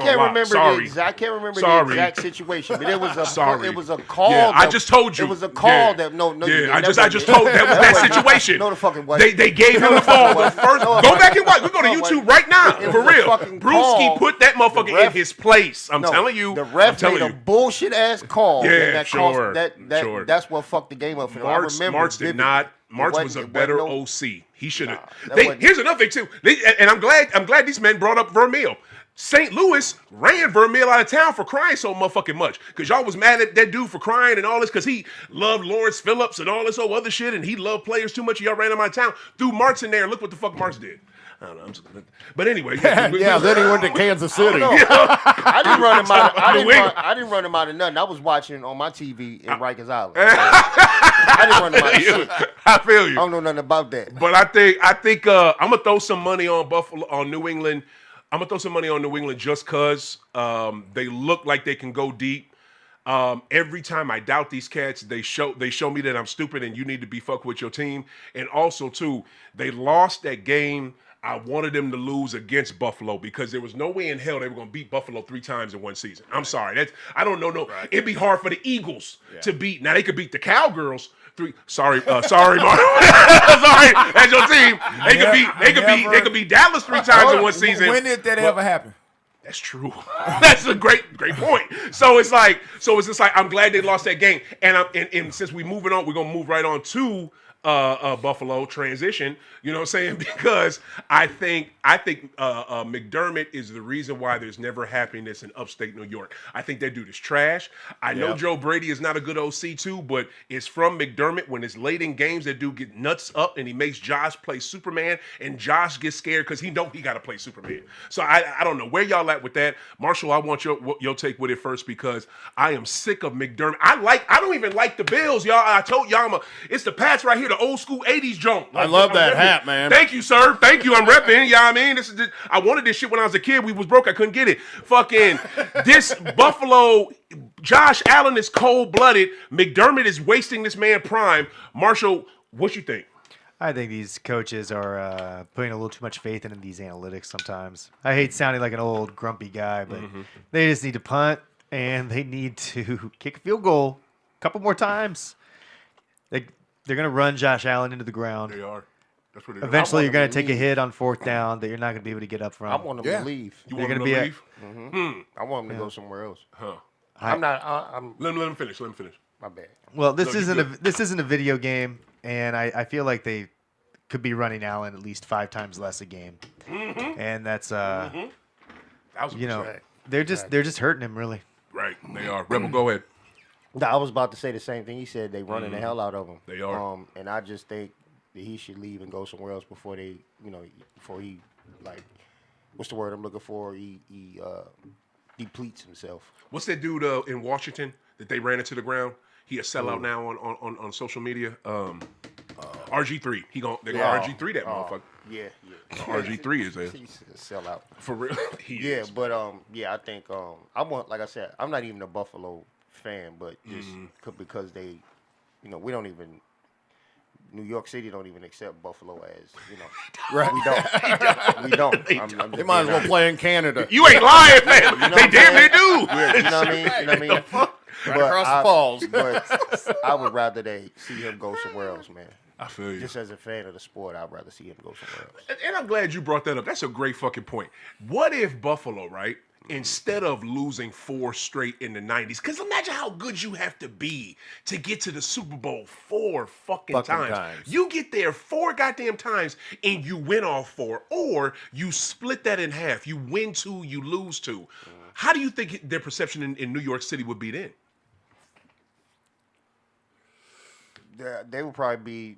can't remember the exact situation, but it was a it was a call. Yeah, I just told you. It was a call that I just told that was that situation. No, the fucking wasn't. They gave him the ball. The first. Go back and watch. We go to YouTube right now. It For was a real. fucking Brewski call. put that motherfucker The ref- in his place. I'm telling you. The ref I'm made telling a you. bullshit ass call. Yeah, and that sure, cost, that's what fucked the game up for them. I remember Martz did vividly. not. Martz was a better no, OC. He should have. that wasn't- Here's another thing too. And I'm glad these men brought up Vermeil. St. Louis ran Vermeil out of town for crying so motherfucking much. Because y'all was mad at that dude for crying and all this because he loved Lawrence Phillips and all this old other shit and he loved players too much. Y'all ran him out of town. Threw Martz in there and look what the fuck Martz did. I don't know. But anyway. Yeah, then he went to Kansas City. I didn't run him out. I didn't run him out of nothing. I was watching on my TV in Rikers Island. I didn't run him out of shit. I feel you. I don't know nothing about that. But I think I'm gonna throw some money on New England. I'm gonna throw some money on New England just cause they look like they can go deep. Every time I doubt these cats, they show me that I'm stupid and you need to be fucked with your team. And also too, they lost that game. I wanted them to lose against Buffalo because there was no way in hell they were going to beat Buffalo 3 times in one season. I'm sorry. I don't know. No, it'd be hard for the Eagles to beat. Now they could beat the Cowgirls 3. Sorry, Marvin. Sorry, as your team. They could beat Dallas 3 times in one season. When did that ever happen? That's true. That's a great point. So it's just like I'm glad they lost that game. And since we're moving on, we're gonna move right on to Buffalo transition. You know what I'm saying? Because I think McDermott is the reason why there's never happiness in upstate New York. I think that dude is trash. I know Joe Brady is not a good OC too, but it's from McDermott. When it's late in games, that dude get nuts up and he makes Josh play Superman, and Josh gets scared because he know he got to play Superman. So I don't know where y'all flat with that. Marshall, I want your take with it first because I am sick of McDermott. I don't even like the Bills, y'all. I told y'all, it's the Pats right here, the old school 80s joint. I love that hat, man. Thank you, sir. Thank you. I'm repping. You know what I mean? I wanted this shit when I was a kid. We was broke. I couldn't get it. Fucking this Buffalo, Josh Allen is cold-blooded. McDermott is wasting this man prime. Marshall, what you think? I think these coaches are putting a little too much faith into these analytics sometimes. I hate sounding like an old grumpy guy, but they just need to punt and they need to kick a field goal a couple more times. They're going to run Josh Allen into the ground. They are. That's what it is. Eventually, you're going to take a hit on fourth down that you're not going to be able to get up from. I want them to leave. You They're want gonna him to be leave? I want them to go somewhere else. Huh. I'm not. I'm. Let him finish. Let him finish. My bad. Well, this No, isn't a video game, and I feel like they could be running Allen at least 5 times less a game, and that's they're just hurting him really. Right. They are. Rebel, go ahead. I was about to say the same thing. He said they running the hell out of him. They are. And I just think that he should leave and go somewhere else before they, before he, like, what's the word I'm looking for? He depletes himself. What's that dude in Washington that they ran into the ground? He a sellout now on social media. RG3. They're gonna RG3 that motherfucker. Yeah. RG3 is a He's a sellout. for real. He Yeah, is. but I think like I said, I'm not even a Buffalo fan, but just because they, we don't even. New York City don't even accept Buffalo as, Right. We don't. They might as well play in Canada. You ain't lying, man. know They what damn I'm near do. Yeah, you know what I mean? You know what I mean? Right across the falls. But I would rather they see him go somewhere else, man. I feel you. Just as a fan of the sport, I'd rather see him go somewhere else. And I'm glad you brought that up. That's a great fucking point. What if Buffalo, right, instead of losing 4 straight in the 90s, because imagine how good you have to be to get to the Super Bowl 4 fucking times. You get there 4 goddamn times and you win all 4, or you split that in half. You win 2, you lose 2. How do you think their perception in New York City would be then? They would probably be.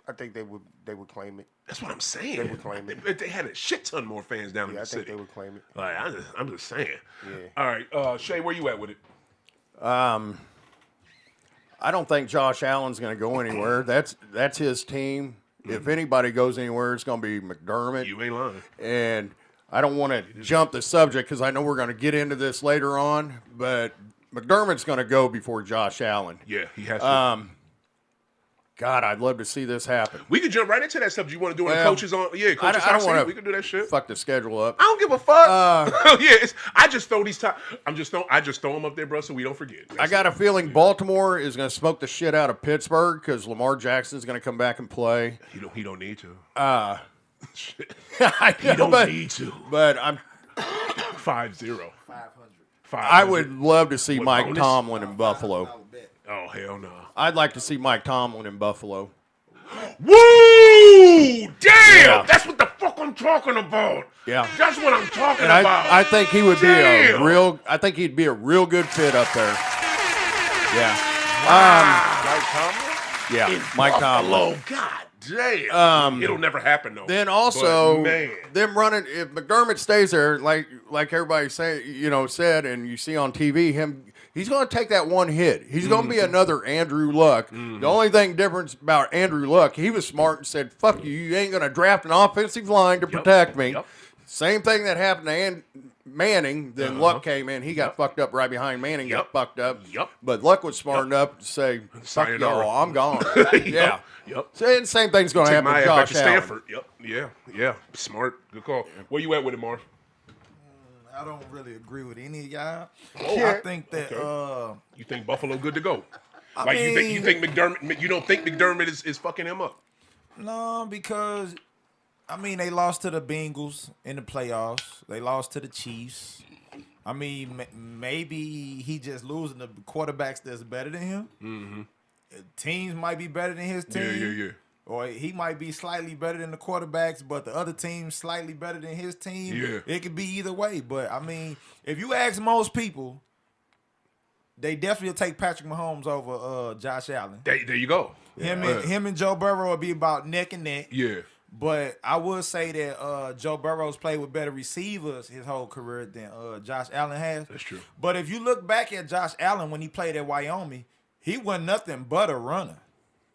I think they would claim it. That's what I'm saying. They would claim it. They had a shit ton more fans down in the I city. think they would claim it. Like, I'm just saying. Yeah. All right, Chey, where you at with it? I don't think Josh Allen's going to go anywhere. That's his team. If anybody goes anywhere, it's going to be McDermott. You ain't lying. And I don't want to jump the subject because I know we're going to get into this later on, but McDermott's going to go before Josh Allen. Yeah, he has to. God, I'd love to see this happen. We could jump right into that subject. You want to do it? Coaches on? Yeah, coaches I don't want to. We could do that shit. Fuck the schedule up. I don't give a fuck. Yeah, I just throw these. I just throw them up there, bro, so we don't forget. I got a feeling Baltimore is going to smoke the shit out of Pittsburgh because Lamar Jackson's going to come back and play. He don't need to. He don't need to. But I'm 5-0. 500. I would love to see What, Mike bonus? Tomlin in Buffalo. Oh hell no. I'd like to see Mike Tomlin in Buffalo. Woo! Damn! Yeah. That's what the fuck I'm talking about. Yeah. That's what I'm talking And about. I think he would be Damn. I think he'd be a real good fit up there. Yeah. Mike Tomlin? Yeah. Mike Tomlin. Buffalo, god damn. It'll never happen though. Then also, But, man. them running, if McDermott stays there, like everybody said, and you see on TV, he's going to take that one hit. He's going to be another Andrew Luck. The only thing different about Andrew Luck, he was smart and said, fuck you, you ain't going to draft an offensive line to protect me. Yep. Same thing that happened to Manning. Then Luck came in. He got fucked up right behind Manning, got fucked up. Yep. But Luck was smart enough to say, fuck Sayonara. y'all, I'm gone. Yeah. Yep. So, and same thing's going to Take happen my to ass back Josh to Allen. Stanford. Yep. Yeah. Smart. Good call. Where you at with it, Marv? I don't really agree with any of y'all. Oh, I think that You think Buffalo good to go? I you think McDermott? You don't think McDermott is fucking him up? no, because they lost to the Bengals in the playoffs. They lost to the Chiefs. Maybe he just losing to quarterbacks that's better than him. Mm-hmm. Teams might be better than his team. Yeah. Or he might be slightly better than the quarterbacks, but the other team's slightly better than his team. Yeah. It could be either way. But, if you ask most people, they definitely will take Patrick Mahomes over Josh Allen. There you go. Him and Joe Burrow will be about neck and neck. Yeah. But I would say that Joe Burrow's played with better receivers his whole career than Josh Allen has. That's true. But if you look back at Josh Allen when he played at Wyoming, he wasn't nothing but a runner.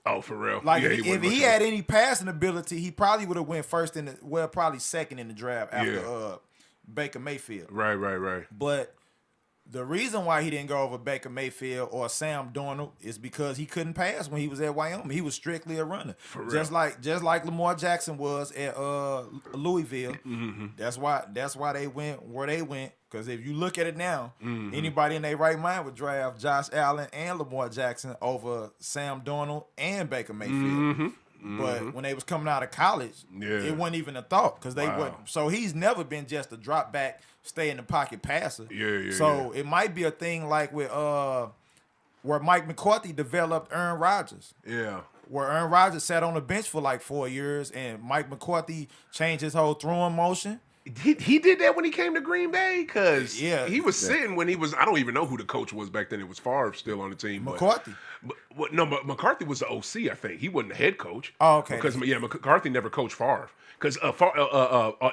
Oh, for real? Like Yeah, if wasn't he much had of any passing ability, he probably would have went first probably second in the draft after Baker Mayfield. Right. But the reason why he didn't go over Baker Mayfield or Sam Darnold is because he couldn't pass when he was at Wyoming. He was strictly a runner, just like Lamar Jackson was at Louisville. Mm-hmm. That's why they went where they went. Because if you look at it now, anybody in their right mind would draft Josh Allen and Lamar Jackson over Sam Darnold and Baker Mayfield. But when they was coming out of college, it wasn't even a thought because they wouldn't. So he's never been just a drop back, stay in the pocket passer. So it might be a thing like with where Mike McCarthy developed Aaron Rodgers. Yeah. Where Aaron Rodgers sat on the bench for like 4 years, and Mike McCarthy changed his whole throwing motion. He did that when he came to Green Bay because he was Yeah. sitting when he was. I don't even know who the coach was back then. It was Favre still on the team. McCarthy. But McCarthy was the OC. I think he wasn't the head coach. Oh, okay. Because McCarthy never coached Favre because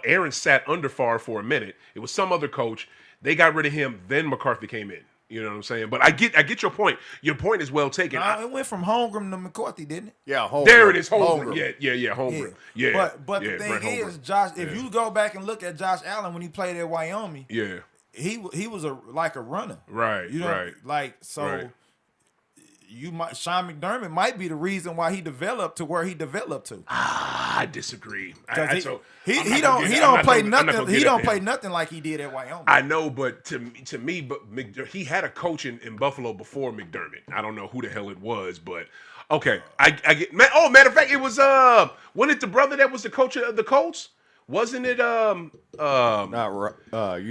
Aaron sat under Favre for a minute. It was some other coach. They got rid of him. Then McCarthy came in. You know what I'm saying? But I get your point. Your point is well taken. It went from Holmgren to McCarthy, didn't it? Yeah, Holmgren. There it is, Holmgren. Yeah, Holmgren. Yeah. But the thing is, Josh, if you go back and look at Josh Allen when he played at Wyoming, he was like a runner. Right. You know, right. like so. Right. Sean McDermott might be the reason why he developed to where he developed to. I disagree. He don't play nothing like he did at Wyoming. I know, but to me, he had a coach in Buffalo before McDermott. I don't know who the hell it was, but okay. I get. Matter of fact, it was wasn't it the brother that was the coach of the Colts? Wasn't it you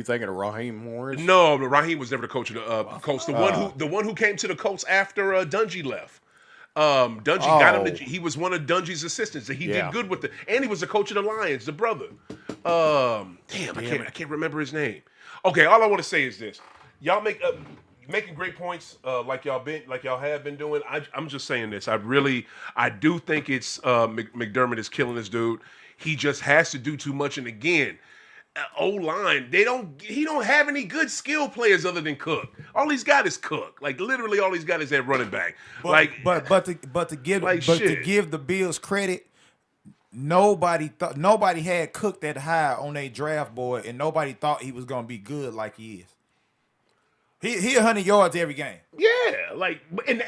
thinking of Raheem Morris? No, Raheem was never the coach of the Colts. The one who came to the Colts after Dungy left. Dungy got him. He was one of Dungy's assistants. He did good with and he was the coach of the Lions, the brother. I can't remember his name. Okay, all I want to say is this: y'all making great points, like y'all have been doing. I'm just saying this. I do think it's McDermott is killing this dude. He just has to do too much, and again, O-line, he don't have any good skill players other than Cook. All he's got is Cook. Like literally, all he's got is that running back. But to give the Bills credit, nobody had Cook that high on their draft board, and nobody thought he was gonna be good like he is. He 100 yards every game. Yeah,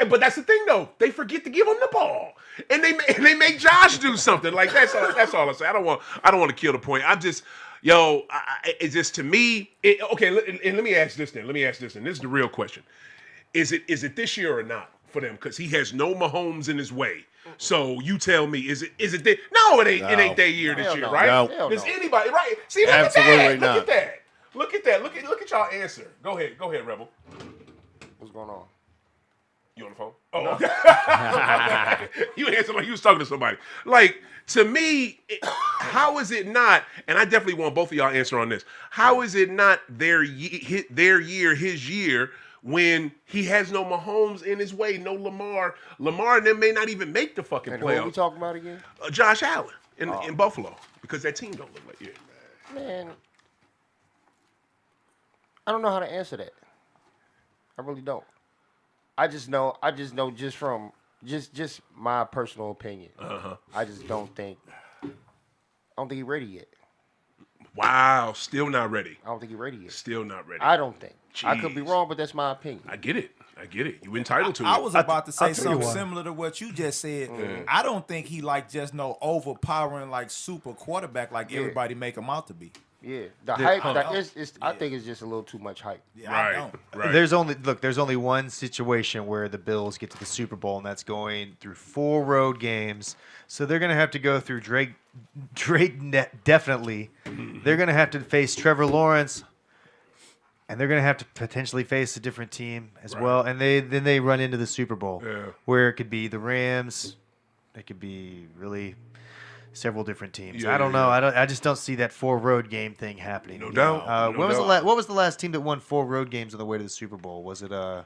but that's the thing though. They forget to give him the ball, and they make Josh do something. Like that's all I say. I don't want to kill the point. I'm just, it's just to me. Okay, and let me ask this then. This is the real question: Is it this year or not for them? Because he has no Mahomes in his way. So you tell me, is it? No, it ain't. It ain't their year this year, no. right? No. Does anybody right? See, look Absolutely at that. not. Look at that. Look at that. Look at y'all answer. Go ahead, Rebel. What's going on? You on the phone? Oh, no. Okay. You answered like you was talking to somebody. Like, to me, how is it not, and I definitely want both of y'all answer on this, how is it not their year, his year, when he has no Mahomes in his way, no Lamar? Lamar and them may not even make the fucking And playoffs. who are we talking about again? Josh Allen in Buffalo, because that team don't look like it. Man, I don't know how to answer that. I really don't. I just know just from just my personal opinion. I just don't think he's ready yet. Wow, still not ready. I don't think he's ready yet. Still not ready. I don't think. I could be Jeez. wrong, but that's my opinion. I get it. You entitled to it. I was about to say I'll tell you something why. similar to what you just said. I don't think he just no overpowering like super quarterback like everybody make him out to be. Yeah, the hype. I think it's just a little too much hype. Yeah, I don't. Right. There's only one situation where the Bills get to the Super Bowl, and that's going through 4 road games. So they're going to have to go through Drake definitely. They're going to have to face Trevor Lawrence, and they're going to have to potentially face a different team as well. And then they run into the Super Bowl, where it could be the Rams. It could be really several different teams. Yeah, I don't know. I just don't see that 4 road game thing happening. No doubt. What was the last team that won 4 road games on the way to the Super Bowl? Was it one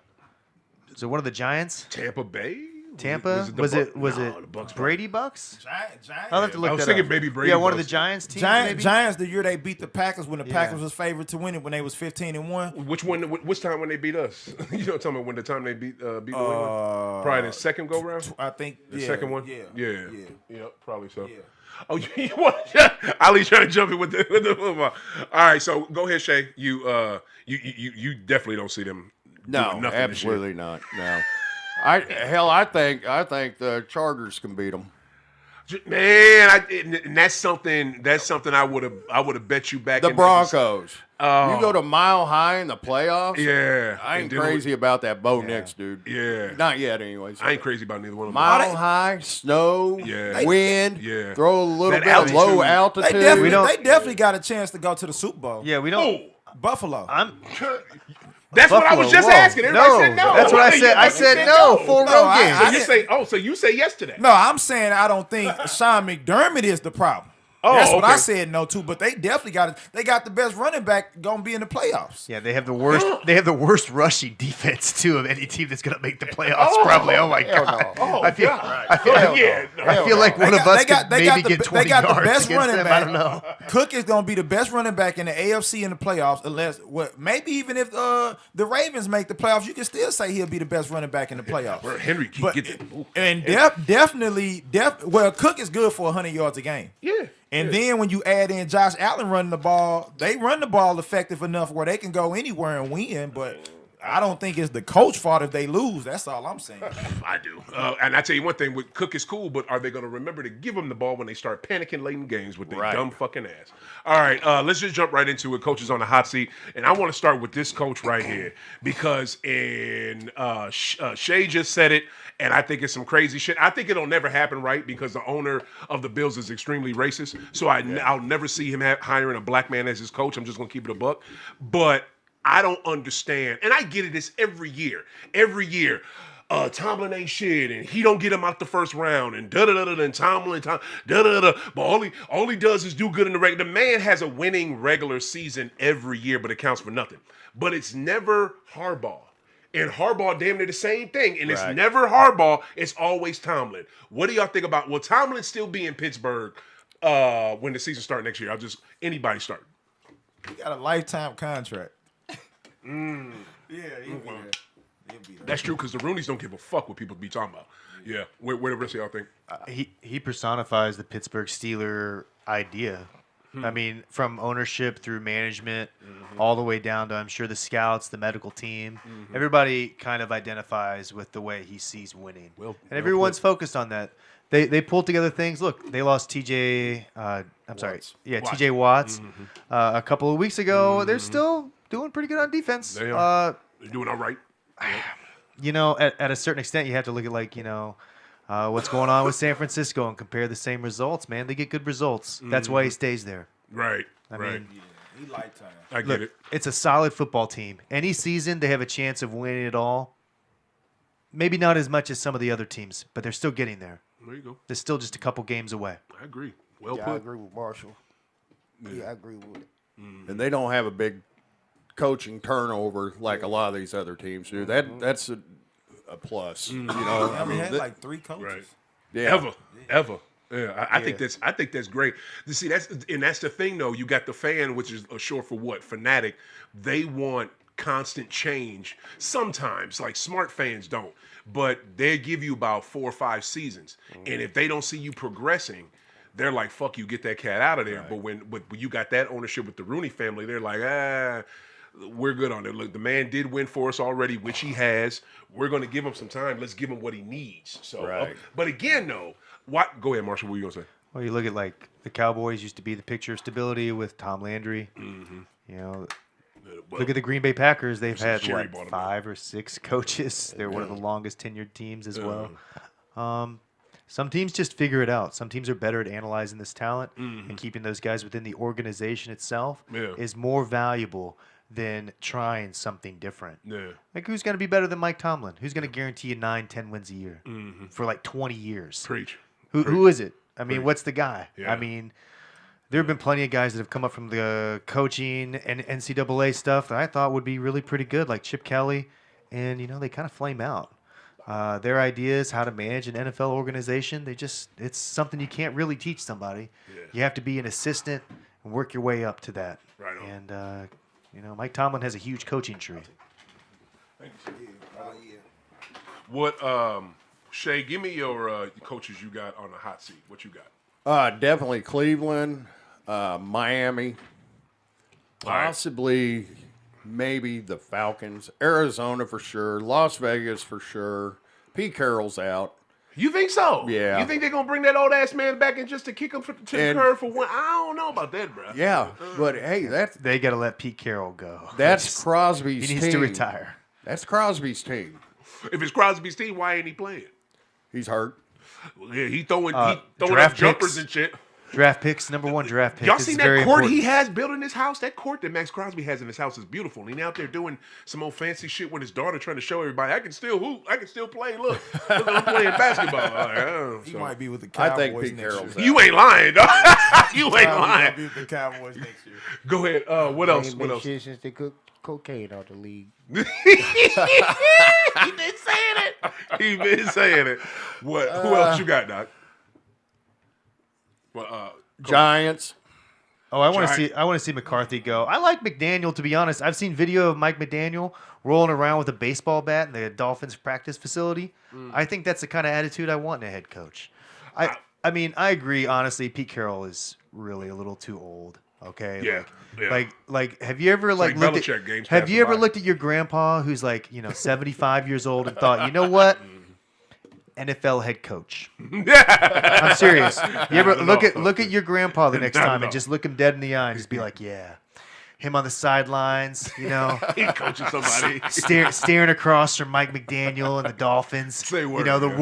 of the Giants? Tampa Bay? Tampa? the Was it the Bucks Brady Bucks? Giants. I'll have to look I was that thinking up. maybe Brady Yeah, one of the Bucks. Giants teams. maybe? Giants, the year they beat the Packers when the Yeah. Packers was favored to win it when they was 15-1. Which time when they beat us? You know, tell me when the time they beat New England. Probably the second go round. I think The second one. Yeah. Probably so. Yeah. Oh, you want? Ali's trying to jump in with the football. All right, so go ahead, Chey. You definitely don't see them. No, doing nothing this year. absolutely not. No. I think the Chargers can beat them. Man, and that's something I would have bet you back. The in Broncos. You go to Mile High in the playoffs. Yeah, I ain't and then crazy about that Bo Nix, dude. Yeah, Not yet, anyways. I ain't crazy about neither one of them. Mile High, snow, Yeah. wind, Yeah. throw a little That bit of low They altitude. definitely got a chance to go to the Super Bowl. Yeah, we don't. Buffalo. That's what I was just Whoa. asking. Everybody No, said no. that's what I said. I said no. Full road games. So you say yes to that? No, I'm saying I don't think Sean McDermott is the problem. Oh, That's what I okay. said no to. But they definitely got it. They got the best running back gonna be in the playoffs. Yeah, they have the worst. They have the worst rushing defense too of any team that's gonna make the playoffs. Probably. Oh my Hell god. no. I feel. I feel. I feel like one of us could maybe get 20 yards against them. I don't know. Cook is gonna be the best running back in the AFC in the playoffs, unless maybe even if the Ravens make the playoffs, you can still say he'll be the best running back in the playoffs. Bro, Henry But get that. and definitely, Cook is good for 100 yards a game. Yeah. And then when you add in Josh Allen running the ball, they run the ball effective enough where they can go anywhere and win. But I don't think it's the coach fault if they lose. That's all I'm saying. I do. And I tell you one thing, with Cook is cool, but are they going to remember to give him the ball when they start panicking late in games with their dumb fucking ass? All right, let's just jump right into it. Coach is on the hot seat, and I want to start with this coach right here because Chey just said it, and I think it's some crazy shit. I think it'll never happen, right? Because the owner of the Bills is extremely racist, so I'll never see him hiring a black man as his coach. I'm just going to keep it a buck. But I don't understand, and I get it. It's every year. Every year, Tomlin ain't shit, and he don't get him out the first round, and and Tomlin, But all he does is do good in the regular. The man has a winning regular season every year, but it counts for nothing. But it's never Harbaugh. And Harbaugh damn near the same thing. And it's never Harbaugh, it's always Tomlin. What do y'all think about, will Tomlin still be in Pittsburgh when the season starts next year? Anybody start. He got a lifetime contract. Yeah, he'll be there. That's true, because the Roonies don't give a fuck what people be talking about. Yeah. Where the rest of y'all think? He personifies the Pittsburgh Steeler idea. I mean, from ownership through management, all the way down to, I'm sure, the scouts, the medical team. Everybody kind of identifies with the way he sees winning. And everyone's focused on that. They pulled together things. Look, they lost TJ Watts a couple of weeks ago. They're still doing pretty good on defense. They are. They're doing all right. You know, at a certain extent, you have to look at, like, you know, what's going on with San Francisco and compare the same results, man. They get good results. That's why he stays there. Right. I mean, He lifetime. I get it. It's a solid football team. Any season, they have a chance of winning it all. Maybe not as much as some of the other teams, but they're still getting there. There you go. They're still just a couple games away. I agree. Well Yeah, put. I agree with Marshall. Yeah, I agree with it. And they don't have a big coaching turnover like a lot of these other teams do. That's a plus. You know, I mean, had like 3 coaches. Right. yeah. Ever. Yeah, I think that's great. You see, that's the thing though. You got the fan, which is short for what? Fanatic. They want constant change. Sometimes, like smart fans don't, but they give you about 4 or 5 seasons, and if they don't see you progressing, they're like, "Fuck you, get that cat out of there." Right. But when you got that ownership with the Rooney family, they're like, we're good on it. Look, the man did win for us already, which he has. We're going to give him some time. Let's give him what he needs. So, but again, though, what? Go ahead, Marshall. What are you going to say? Well, you look at, like, the Cowboys used to be the picture of stability with Tom Landry. You know, look at the Green Bay Packers. They've had, 5 or 6 coaches. They're one of the longest tenured teams as well. Some teams just figure it out. Some teams are better at analyzing this talent and keeping those guys within the organization itself is more valuable than trying something different. Like, who's going to be better than Mike Tomlin? Who's going to guarantee you 9-10 wins a year for like 20 years? Preach. Who is it? I mean, what's the guy? I mean, there have been plenty of guys that have come up from the coaching and NCAA stuff that I thought would be really pretty good, like Chip Kelly, and, you know, they kind of flame out. Their ideas, how to manage an NFL organization, it's something you can't really teach somebody. Yeah. You have to be an assistant and work your way up to that. Right on. And, Mike Tomlin has a huge coaching tree. What, Chey, give me your coaches you got on the hot seat. What you got? Definitely Cleveland, Miami, possibly maybe the Falcons, Arizona for sure, Las Vegas for sure. Pete Carroll's out. You think so? Yeah. You think they're gonna bring that old ass man back in just to kick him to the curb for one? I don't know about that, bro. Yeah, but hey, They got to let Pete Carroll go. that's Crosby's He team. needs to retire. That's Crosby's team. If it's Crosby's team, why ain't he playing? He's hurt. Yeah, he throwing draft up jumpers picks. and shit. Draft picks, number one draft pick. Y'all This seen is that very court important. he has built in his house? That court that Max Crosby has in his house is beautiful. And he out there doing some old fancy shit with his daughter, trying to show everybody I can still hoop, I can still play. Look I'm playing basketball. He So. might be with the I Cowboys think Pete next Carroll's year. You ain't lying, dog. You ain't Probably gonna lying. be with the Cowboys next year. Go ahead. What else? Ain't What been else? shit since they cooked cocaine out the league. He been saying it. He been saying it. What? Who else you got, Doc? Well, Giants. Oh, I want to see McCarthy go. I like McDaniel, to be honest. I've seen video of Mike McDaniel rolling around with a baseball bat in the Dolphins practice facility. I think that's the kind of attitude I want in a head coach. I mean, I agree. Honestly, Pete Carroll is really a little too old. Okay. Yeah. Like, have you ever like looked Belichick at? games Have you ever passing by. looked at your grandpa who's like 75 years old and thought, you know what? NFL head coach. I'm serious. You ever look at your grandpa the next Not at time and all. just look him dead in the eye and just be like, yeah, him on the sidelines, He coaching somebody. staring across from Mike McDaniel and the Dolphins. Say word, the yeah.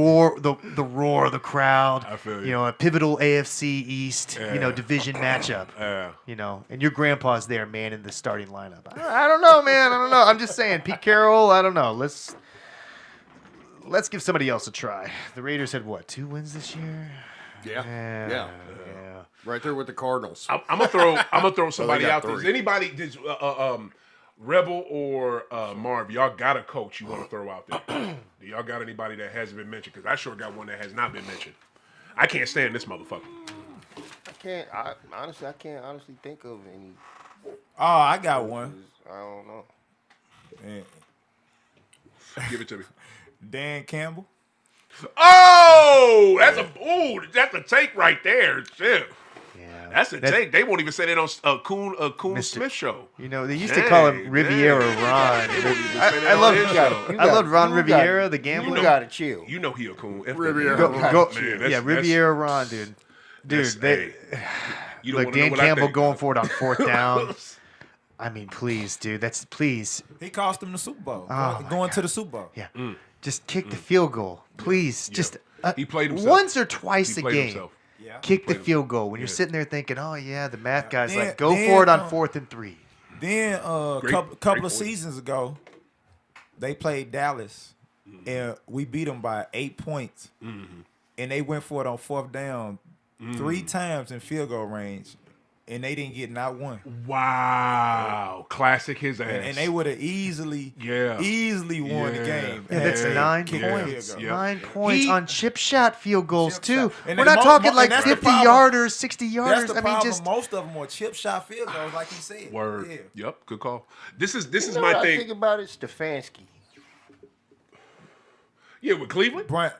roar of the crowd. I feel you. A pivotal AFC East, Yeah. division matchup. Yeah. And your grandpa's there, man, in the starting lineup. I don't know, man. I don't know. I'm just saying, Pete Carroll. I don't know. Let's give somebody else a try. The Raiders had 2 wins this year? Yeah. Right there with the Cardinals. I'm gonna throw somebody got out there. Does three. anybody, Rebel or Marv, y'all got a coach you want to throw out there? Do y'all got anybody that hasn't been mentioned? Because I sure got one that has not been mentioned. I can't stand this motherfucker. I can't honestly think of any. Oh, I got one. I don't know. Man. Give it to me. Dan Campbell. Oh, that's a take right there. Shit. Yeah. That's a take. They won't even say that on Coon Mr. Smith show. They used to call him Riviera Ron. They won't even say that I on his show. loved Ron Riviera, the gambler. You gotta chill. You know he a coon. Riviera. Riviera Ron, dude. You don't Look, wanna know Dan what I Campbell think. going for it on 4th down. I mean, please, dude. Please. He cost him the Super Bowl. Oh, going to the Super Bowl. Yeah. Just kick the field goal. Please. Just He played himself. once or twice He a played game. himself. Yeah. Kick the played field goal. When you're Yeah. sitting there thinking, oh, yeah, the math guy's Then- like, go then, for it on 4th and 3. Then Great couple of point. seasons ago, they played Dallas, and we beat them by 8 points. And they went for it on 4th down 3 times in field goal range, and they didn't get not one. Wow. Classic his ass. And they would have easily won the Yeah. game. Yeah, that's had 9 kicked the points. field goal. Yeah. 9 points He- on chip shot field goals, Chip too. shot. And We're then not mo- talking mo- like and that's the 50 problem. yarders, 60 yarders. That's the I mean, problem. just Most of them were chip shot field goals, like he said. Word. Yeah. Yep. Good call. This is You know my what I thing. think about it? Stefanski. Yeah, with Cleveland. Bryant,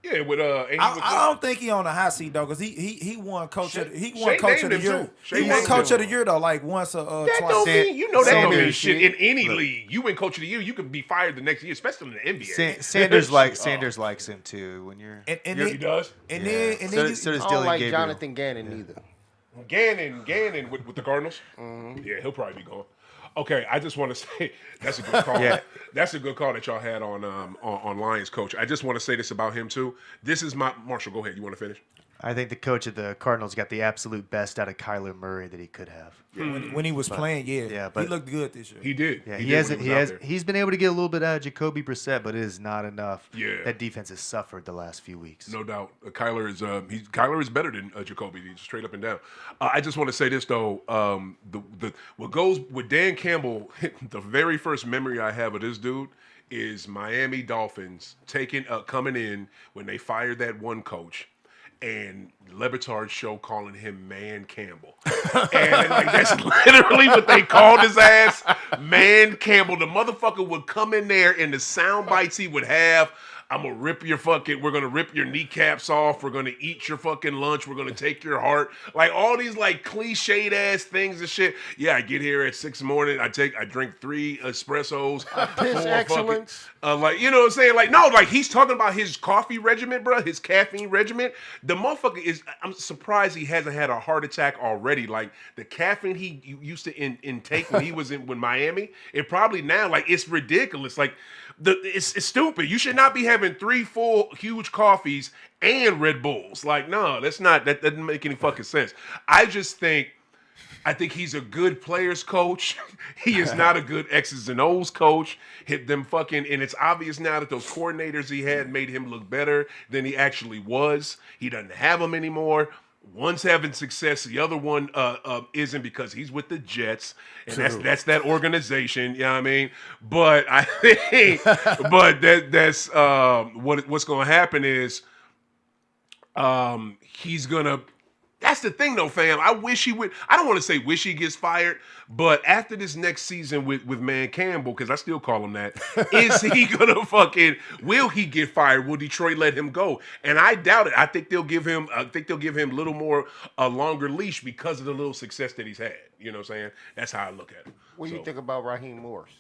Yeah, with Andy I don't think he on the hot seat though, because he won coach of the, Shey coach of the named him, year. too. Shey He won named coach him. of the year though, like once or That twice. don't mean that don't Sanders- mean shit in any league. You win coach of the year, you could be fired the next year, especially in the NBA. Sanders Shit, Sanders likes him, too. When you're And He then, does. and Yeah. then and So- then you, so does I don't Dylan like Gabriel. Jonathan Gannon either. Gannon with the Cardinals. Yeah, he'll probably be gone. Okay, I just want to say that's a good call. Yeah. That's a good call that y'all had on Lions coach. I just want to say this about him too. This is my Marshall. Go ahead. You want to finish? I think the coach of the Cardinals got the absolute best out of Kyler Murray that he could have. when he was playing, yeah, but- he looked good this year. He did. Yeah, He he did hasn't. when He was has. out there. He's been able to get a little bit out of Jacoby Brissett, but it is not enough. Yeah. That defense has suffered the last few weeks. No doubt. Kyler is better than Jacoby. He's straight up and down. I just want to say this though. What goes with Dan Campbell, the very first memory I have of this dude is Miami Dolphins coming in when they fired that one coach. And Lebertard's show calling him Man Campbell. And like, that's literally what they called his ass, Man Campbell. The motherfucker would come in there and the sound bites he would have, we're gonna rip your kneecaps off, we're gonna eat your fucking lunch, we're gonna take your heart. Like all these like cliched ass things and shit. Yeah, I get here at 6 a.m, I drink 3 espressos. Piss excellence. Like, you know what I'm saying? Like, no, like he's talking about his coffee regimen, bro, his caffeine regimen. The motherfucker I'm surprised he hasn't had a heart attack already. Like the caffeine he used to intake when he was in Miami, it probably now, like, it's ridiculous. Like, it's stupid. You should not be having 3 full huge coffees and Red Bulls. Like, no, that doesn't make any fucking sense. I think he's a good players coach. He is not a good X's and O's coach. And it's obvious now that those coordinators he had made him look better than he actually was. He doesn't have them anymore. One's having success, the other one isn't, because he's with the Jets, and that's that organization. You know what I mean? But I think, that's what's going to happen is he's gonna. That's the thing, though, fam. I wish he would. I don't want to say wish he gets fired, but after this next season with Man Campbell, because I still call him that, is he gonna will he get fired? Will Detroit let him go? And I doubt it. I think they'll give him a little more a longer leash because of the little success that he's had. You know what I'm saying? That's how I look at it. What do you think about Raheem Morris?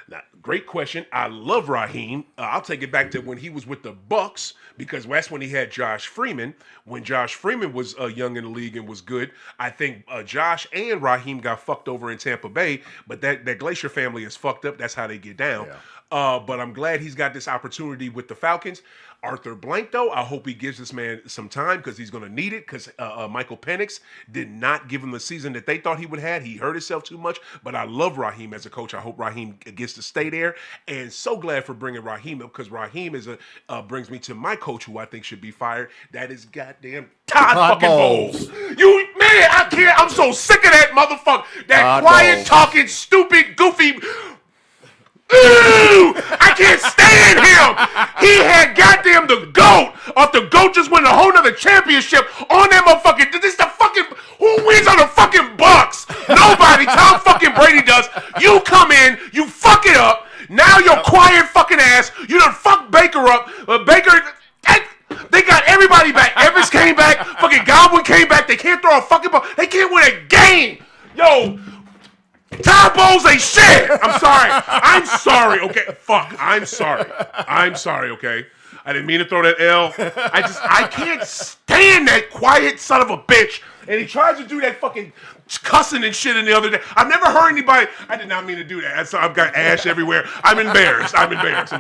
Now, great question. I love Raheem. I'll take it back to when he was with the Bucks, because that's when he had Josh Freeman. When Josh Freeman was young in the league and was good, I think Josh and Raheem got fucked over in Tampa Bay. But that Glacier family is fucked up. That's how they get down. Yeah. But I'm glad he's got this opportunity with the Falcons. Arthur Blank, though, I hope he gives this man some time, because he's going to need it, because Michael Penix did not give him the season that they thought he would have. He hurt himself too much, but I love Raheem as a coach. I hope Raheem gets to stay there, and so glad for bringing Raheem up, because Raheem brings me to my coach who I think should be fired. That is goddamn Todd fucking Bowles. You, man, I can't. I'm so sick of that motherfucker. That Todd quiet, Bowles. Talking, stupid, goofy... Ooh, I can't stand him. He had goddamn the GOAT. The GOAT just won a whole nother championship on that motherfucking. This the fucking. Who wins on the fucking Bucks? Nobody. Tom fucking Brady does. You come in, you fuck it up. Now your quiet fucking ass. You done fuck Baker up. Baker. They got everybody back. Evans came back. Fucking Godwin came back. They can't throw a fucking ball. They can't win a game. Yo. Todd Bowles ain't shit. I'm sorry. Okay, fuck. I'm sorry. Okay. I didn't mean to throw that L. I can't stand that quiet son of a bitch. And he tries to do that fucking cussing and shit in the other day. I've never heard anybody. I did not mean to do that. I've got ash everywhere. I'm embarrassed. I'm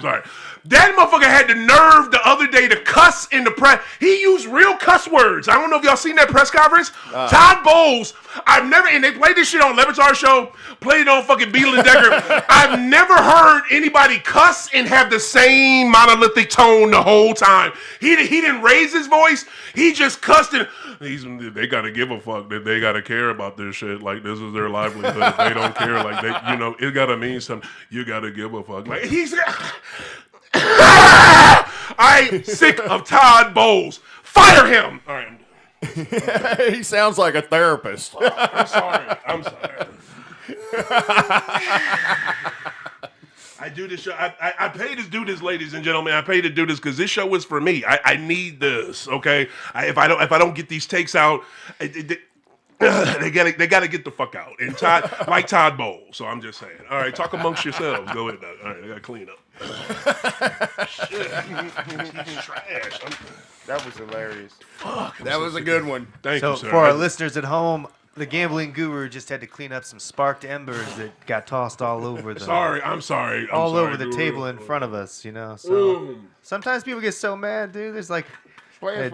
sorry. That motherfucker had the nerve the other day to cuss in the press. He used real cuss words. I don't know if y'all seen that press conference. Todd Bowles, and they played this shit on Lebertard's show, played it on fucking Beadle and Decker. I've never heard anybody cuss and have the same monolithic tone the whole time. He didn't raise his voice. He just cussed and they gotta give a fuck, that they gotta care about this shit. Like, this is their livelihood. If they don't care, like, it gotta mean something. You gotta give a fuck. Like, I'm sick of Todd Bowles. Fire him. All right. He sounds like a therapist. I'm sorry. I do this show. I pay to do this, ladies and gentlemen. I pay to do this because this show is for me. I need this. Okay. If I don't get these takes out, they gotta get the fuck out. And Todd Bowles. So I'm just saying. All right, talk amongst yourselves. Go ahead. All right, I gotta clean up. Shit, he's trash. That was hilarious. Fuck. That was a good one. Thank you, sir. For our listeners at home, the gambling guru just had to clean up some sparked embers that got tossed all over the. I'm sorry. Over the table in front of us, So sometimes people get so mad, dude. There's like,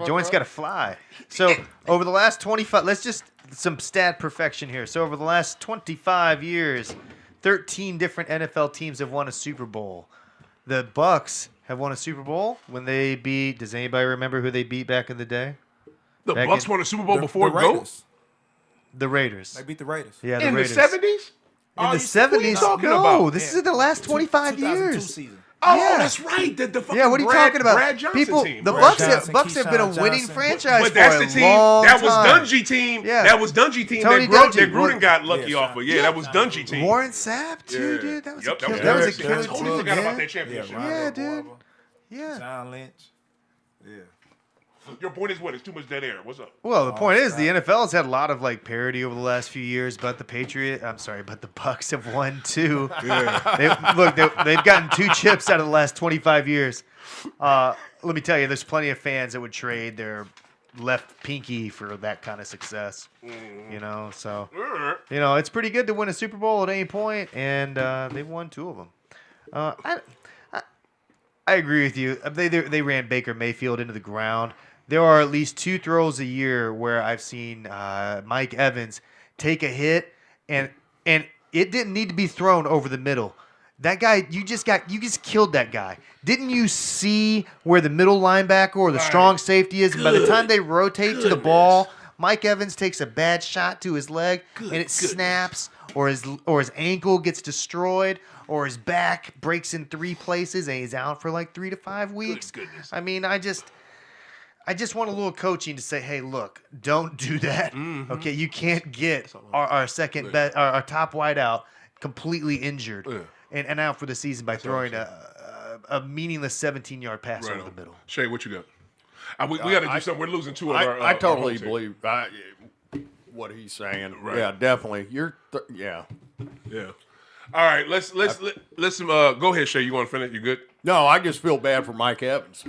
joints got to fly. So over the last 25, let's just some stat perfection here. So over the last 25 years, 13 different NFL teams have won a Super Bowl. The Bucks have won a Super Bowl when they beat. Does anybody remember who they beat back in the day? The Bucks won a Super Bowl before GOAT? The Raiders. They beat the Raiders. Yeah, in Raiders. the 70s? In the 70s? What are you talking no, about? this is in the last 25 years. Season. Oh, Yeah. that's right. The fucking Yeah, what are you talking about? Brad Johnson People, team. the bro. Bucks, Johnson, Bucks have been a Keyshawn winning Johnson. franchise But that's for the a team. long That was time. Dungy team. Yeah. That was Dungy team. Tony that Dungy. Gruden got lucky Yeah, off of. Yeah, that was Dungy team. Warren Sapp too, Yeah. dude. That was Yep, a killer. that That was a was killer I totally team, forgot about man. that championship. Yeah, dude. Yeah. John Lynch. Yeah. Your point is what? It's too much dead air. What's up? Well, the point is, the NFL has had a lot of like parity over the last few years, but but the Bucks have won 2. They've gotten 2 chips out of the last 25 years. Let me tell you, there's plenty of fans that would trade their left pinky for that kind of success. You know, so it's pretty good to win a Super Bowl at any point, and they've won 2 of them. I agree with you. They ran Baker Mayfield into the ground. There are at least 2 throws a year where I've seen Mike Evans take a hit, and it didn't need to be thrown over the middle. That guy, you just killed that guy. Didn't you see where the middle linebacker or the strong safety is? And by the time they rotate to the ball, Mike Evans takes a bad shot to his leg, and it snaps, or his ankle gets destroyed, or his back breaks in 3 places, and he's out for like 3 to 5 weeks. Goodness. I mean, I just want a little coaching to say, hey, look, don't do that. Okay, you can't get our second best, our top wideout completely injured and out for the season by throwing a meaningless 17-yard pass over the middle. Chey, what you got? We got to do something. We're losing 2 of our. I totally our believe what he's saying. Right. Yeah, definitely. Yeah. Yeah. All right, let's go ahead, Chey. You want to finish? You good? No, I just feel bad for Mike Evans.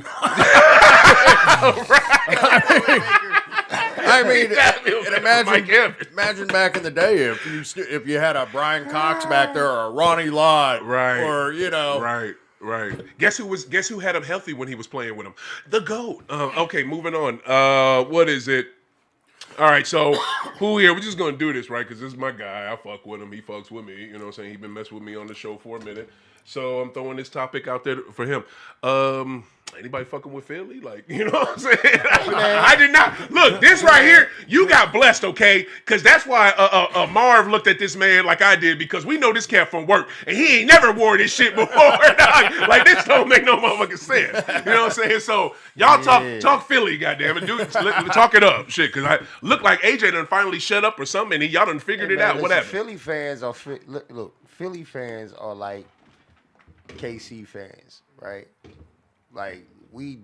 I mean, imagine back in the day if you had a Brian Cox back there or a Ronnie Lott, Right. Or Right. Guess who had him healthy when he was playing with him? The GOAT. Okay, moving on. What is it? All right, so who here? We're just gonna do this, right? Because this is my guy. I fuck with him. He fucks with me. You know what I'm saying? He been messing with me on the show for a minute. So I'm throwing this topic out there for him. Anybody fucking with Philly? Like, you know what I'm saying? I did not. Look, this right here, you got blessed, okay? Because that's why Marv looked at this man like I did, because we know this cat from work, and he ain't never wore this shit before. Like, this don't make no motherfucking sense. You know what I'm saying? So, y'all talk Philly, goddammit. Dude, talk it up, shit, because I look like AJ done finally shut up or something, and y'all done figured it out. What happened? Philly fans are Philly fans are like KC fans, right? Like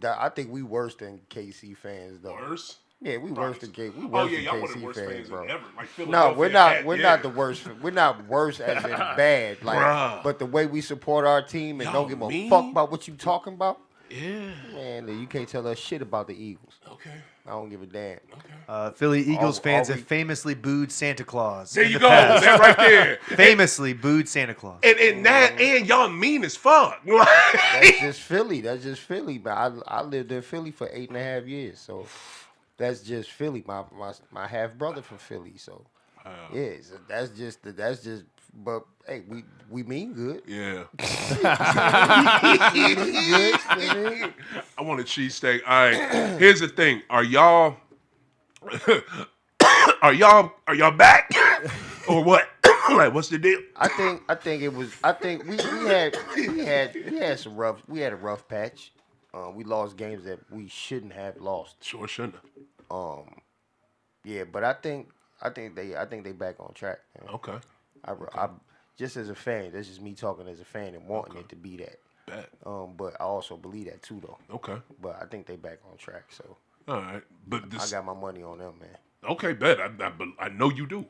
I think we worse than KC fans though. Worse? Yeah, we worse than KC. We Oh worse yeah, than y'all one of the KC worst fans, fans bro. ever. Like No, we're not. We're yeah. not the worst. We're not worse as in bad. Like, Bruh. but the way we support our team and Y'all don't give a mean? fuck about what you talking about, Yeah. man, you can't tell us shit about the Eagles. Okay. I don't give a damn. Philly Eagles fans we- have famously booed Santa Claus. There in you the go. past. That right there. Famously booed Santa Claus. And y'all mean as fuck. That's just Philly. That's just Philly. But I lived in Philly for 8.5 years, so that's just Philly. My half brother from Philly, so yeah. So that's just. But hey, we mean good. Yeah. We mean good. I want a cheesesteak. All right. Here's the thing. Are y'all back? Or what? Like, what's the deal? I think we had a rough patch. We lost games that we shouldn't have lost. Sure shouldn't have. Yeah, but I think they back on track. Man. Okay. I just as a fan, that's just me talking as a fan and wanting it to be that. Bet. But I also believe that too, though. Okay. But I think they back on track, so All right. But I got my money on them, man. Okay, bet. I know you do.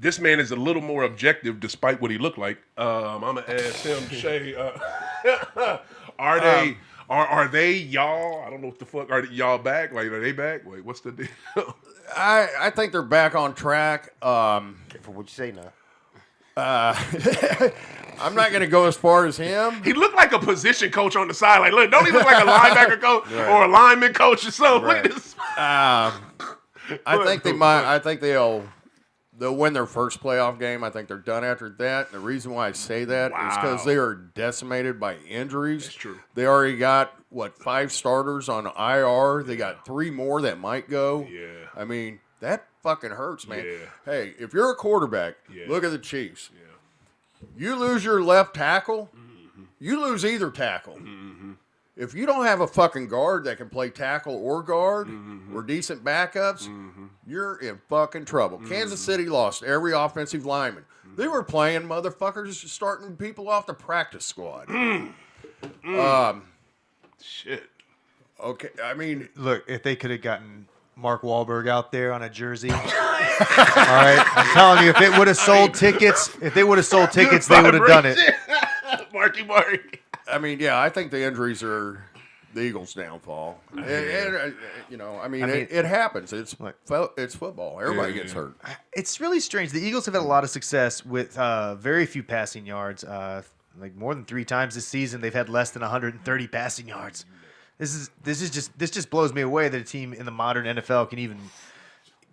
This man is a little more objective despite what he looked like. I'm going to ask him, Chey, are they y'all? I don't know what the fuck. Are y'all back? Like, are they back? Wait, what's the deal? I think they're back on track. For what you say now. I'm not going to go as far as him. He looked like a position coach on the side. Like, look, don't he look like a linebacker coach or a lineman coach or something? Right. Look at this. I think they might. I think they'll win their first playoff game. I think they're done after that. The reason why I say that is because they are decimated by injuries. That's true. They already got 5 starters on IR. They got 3 more that might go. Yeah. I mean, that fucking hurts, man. Yeah. Hey, if you're a quarterback, Yeah. look at the Chiefs. Yeah. You lose your left tackle, You lose either tackle. If you don't have a fucking guard that can play tackle or guard or decent backups, you're in fucking trouble. Kansas City lost every offensive lineman. They were playing motherfuckers starting people off the practice squad. Shit. Okay, I mean, Look, if they could have gotten Mark Wahlberg out there on a jersey, all right, I'm telling you, if it would have sold tickets, they would have done it. Marky Mark. I mean, yeah, I think the injuries are the Eagles' downfall. And, you know, I mean, it happens. It's football. Everybody gets hurt. It's really strange. The Eagles have had a lot of success with very few passing yards. Like more than 3 times this season, they've had less than 130 passing yards. This just blows me away that a team in the modern NFL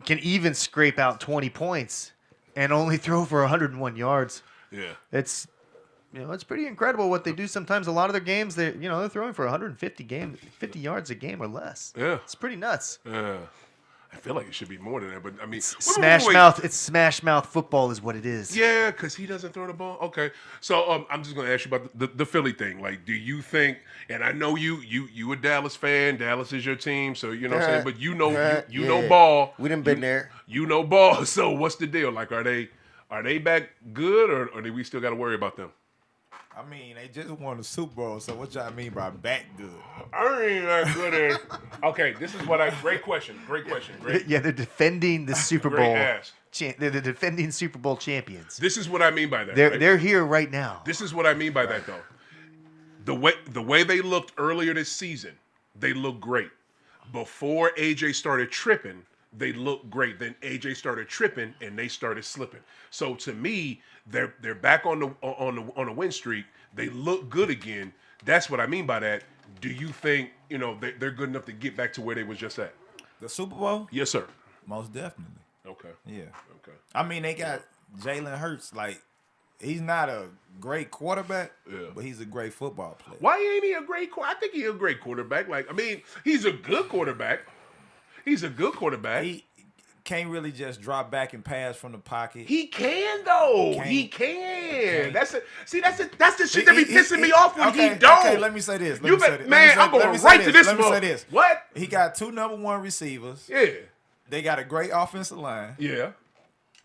can even scrape out 20 points and only throw for 101 yards. Yeah. It's pretty incredible what they do. Sometimes a lot of their games, they're throwing for 50 yards a game or less. Yeah. It's pretty nuts. Yeah. I feel like it should be more than that, but I mean, Smash mouth. It's smash mouth football is what it is. Yeah, because he doesn't throw the ball. Okay, so I'm just gonna ask you about the Philly thing. Like, do you think? And I know you a Dallas fan. Dallas is your team, so you know what I'm saying. But you know ball. We done been there. You know ball. So what's the deal? Like, are they back good, or do we still got to worry about them? I mean, they just won the Super Bowl, so what y'all mean by back good? I ain't that good at. Okay, this is what Great question. Great. Yeah, they're defending the Super Great Bowl. ask. They're the defending Super Bowl champions. This is what I mean by that. They're here right now. This is what I mean by that, though. The way they looked earlier this season, they looked great. Before AJ started tripping, they looked great. Then AJ started tripping, and they started slipping. So to me, they're back on a win streak. They look good again. That's what I mean by that. Do you think they're good enough to get back to where they was just at? The Super Bowl? Yes, sir. Most definitely. Okay. Yeah. Okay. I mean, they got Jalen Hurts. Like, he's not a great quarterback, but he's a great football player. Why ain't he a great quarterback? I think he's a great quarterback. Like, I mean, he's a good quarterback. He can't really just drop back and pass from the pocket. He can though. He can. That's the shit that be pissing me off when he don't. Okay, let me say this. I'm going right to this. Let me say this. What? He got 2 number 1 receivers. Yeah. They got a great offensive line. Yeah.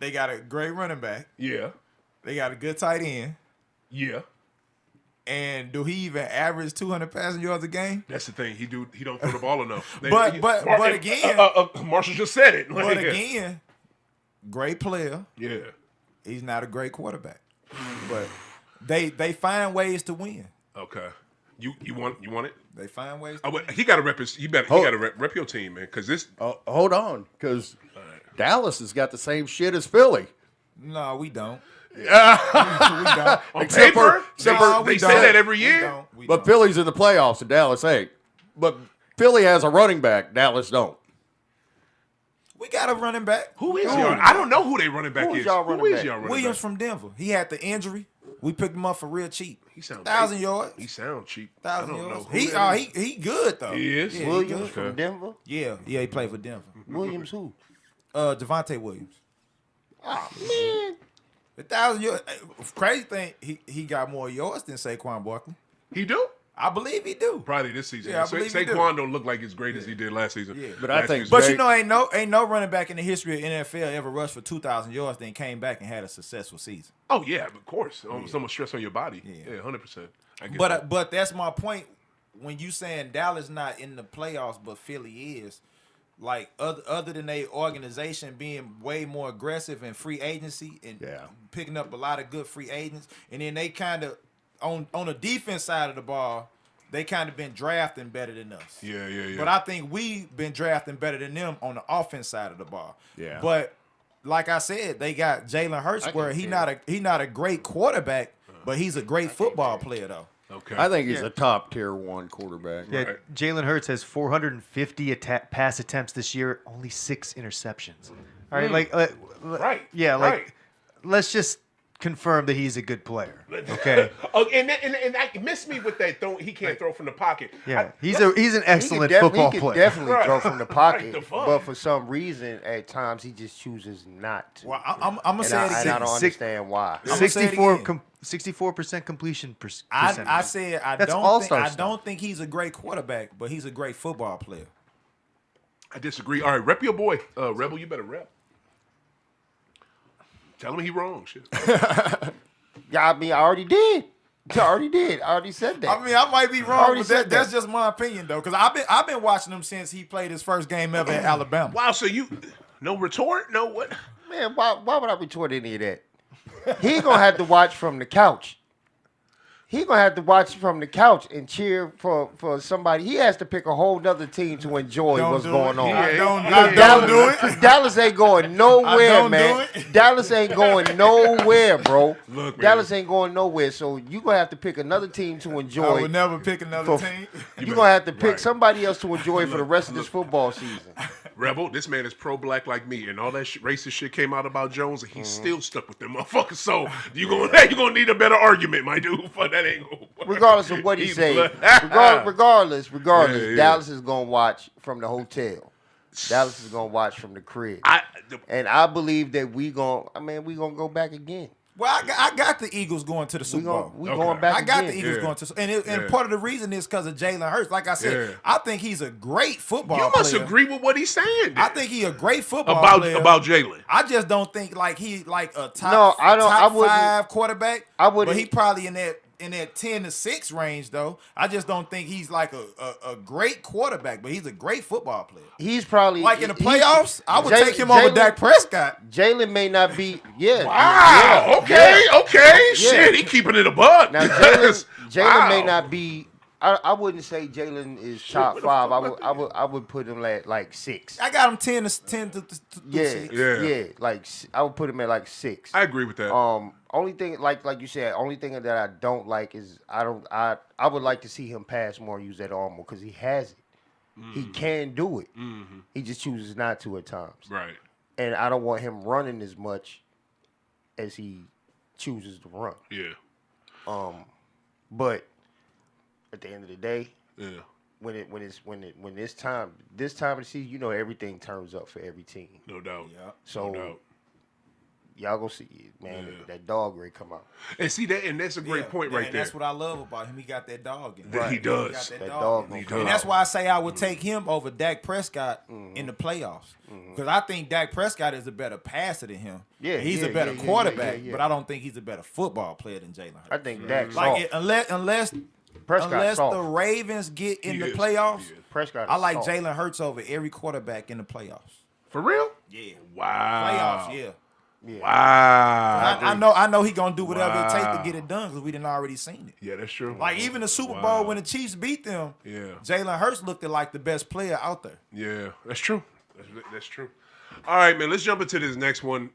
They got a great running back. Yeah. They got a good tight end. Yeah. And do he even average 200 passing yards a game? That's the thing. He don't throw the ball enough. But again, Marshall just said it. But again, great player. Yeah. He's not a great quarterback. But they find ways to win. Okay. You want it? They find ways. He got to rep his. He got to rep your team, man. Because this. Hold on, because Dallas has got the same shit as Philly. No, we don't. We don't. Except for they say that every year. But Philly's in the playoffs and Dallas ain't. But Philly has a running back. Dallas don't. We got a running back. Who is y'all? I don't know who they running back is. Y'all running back? Williams from Denver. He had the injury. We picked him up for real cheap. He sounds 1,000 yards. He sounds cheap. 1,000 I don't yards. know. He good though. He is. Yeah, Williams from Denver? Yeah, he played for Denver. Williams who? Javonte Williams. Oh, man. 1,000 yards. Crazy thing, he got more yards than Saquon Barkley. He do? I believe he do. Probably this season. Yeah, I believe he do. Saquon don't look like as great as he did last season. Yeah. But I think But ain't no running back in the history of NFL ever rushed for 2,000 yards, then came back and had a successful season. Oh yeah, of course. So much stress on your body. Yeah, 100%. But that's my point. When you saying Dallas not in the playoffs, but Philly is, like other than their organization being way more aggressive in free agency and picking up a lot of good free agents, and then they kind of on the defense side of the ball, they kind of been drafting better than us. Yeah. But I think we've been drafting better than them on the offense side of the ball. Yeah. But like I said, they got Jalen Hurts, where he not a great quarterback, but he's a great football player though. Okay. I think he's a top tier 1 quarterback. Yeah, Right. Jalen Hurts has 450 pass attempts this year, only 6 interceptions. All right, Right. Yeah, like let's just confirm that he's a good player. Okay. And I missed me with that. He can't throw from the pocket. Yeah, he's an excellent football He player. can definitely throw from the pocket, the fuck? but for some reason, at times he just chooses not to. Well, I'm gonna say it And I again. don't understand why. I'ma say it again. 64% completion percentage. I said That's all-star I stuff. don't think he's a great quarterback, but he's a great football player. I disagree. All right, rep your boy. Rebel, you better rep. Tell him he wrong. Shit. Yeah, I mean, I already did. I already said that. I mean, I might be wrong, already but said that's that. just my opinion though, because I've been watching him since he played his first game ever at Alabama. Wow, so you no retort? No what? Man, why would I retort any of that? He gonna have to watch from the couch. He gonna have to watch from the couch and cheer for somebody. He has to pick a whole nother team to enjoy Don't what's do going it. on. I Yeah. don't do it. Cause Dallas ain't going nowhere, don't man. do it. Dallas ain't going nowhere, bro. Look, man. Dallas ain't going nowhere. So you gonna have to pick another team to I enjoy. would never pick another For- team. You gonna have to pick Right. somebody else to enjoy for the rest of this football season. Rebel, this man is pro-black like me, and all that racist shit came out about Jones, and he's still stuck with them motherfuckers. So you gonna need a better argument, my dude. Fuck, that ain't gonna work. Regardless of what he He's say, black. regardless, Yeah. Dallas is gonna watch from the hotel. Dallas is gonna watch from the crib. The- And I believe that we gonna go back again. Well, I got the Eagles going to the Super Bowl. We Okay. going back I got again. the Eagles Yeah. going to, and Yeah. part of the reason is because of Jalen Hurts. Like I said, Yeah. I think he's a great football you must player. agree with what he's saying. I think he's a great football about player. Jalen. I just don't think like he like a top, No, I don't- top I wouldn't- 5 quarterback. I wouldn't- But he probably in that 10 to 6 range though. I just don't think he's like a great quarterback, but he's a great football player. He's probably Like in the he's- playoffs, I would Jalen- take him over Jalen- Dak Prescott. Jalen may not be. Yeah. Wow. yeah, Okay. yeah. Okay. Yeah. Shit, he keeping it a buck. Now Jalen Wow. may not be. I wouldn't say Jalen is top what the 5. fuck I would put him at like 6. I got him 10 to Yeah, 6. Yeah. like I would put him at like 6. I agree with that. Only thing like you said, only thing that I don't like is I would like to see him pass more, use that arm because he has it. He can do it. Mm-hmm. He just chooses not to at times. Right. And I don't want him running as much as he chooses to run. Yeah. But at the end of the day, Yeah. when this time of the season, you know everything turns up for every team. No doubt. Yeah. So No doubt. y'all go see it, man. Yeah. That dog ready come out. And see that, and that's a great point right and there. that's what I love about him. He got that dog in him. That he He does. got that That dog dog in gonna him. come does. And that's why I say I would take him over Dak Prescott in the playoffs. Because I think Dak Prescott is a better passer than him. Yeah, He's yeah, a better yeah, quarterback, yeah. but I don't think he's a better football player than Jalen Hurts. I think Dak's Like soft. unless Prescott's soft. the Ravens get in He the is. playoffs, He is. Prescott I is like soft. Jalen Hurts over every quarterback in the playoffs. For real? Yeah. Wow. Playoffs, yeah. Yeah. Wow. I know he gonna do whatever it takes to get it done because we didn't already seen it. Yeah, that's true. Like even the Super Wow. Bowl when the Chiefs beat them, Yeah. Jalen Hurts looked like the best player out there. Yeah, that's true. That's true. All right, man. Let's jump into this next one.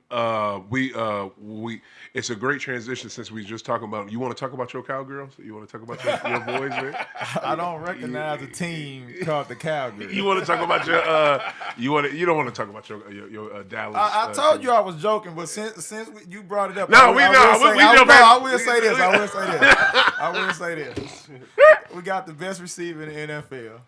It's a great transition since we just talking about. You want to talk about your cowgirls? You want to talk about your boys, man? I don't recognize a team called the Cowgirls. You want to talk about your? You don't want to talk about your Dallas. I told you I was joking, but since you brought it up, No, I we will say know. this. I will say this. I will say this. We got the best receiver in the NFL.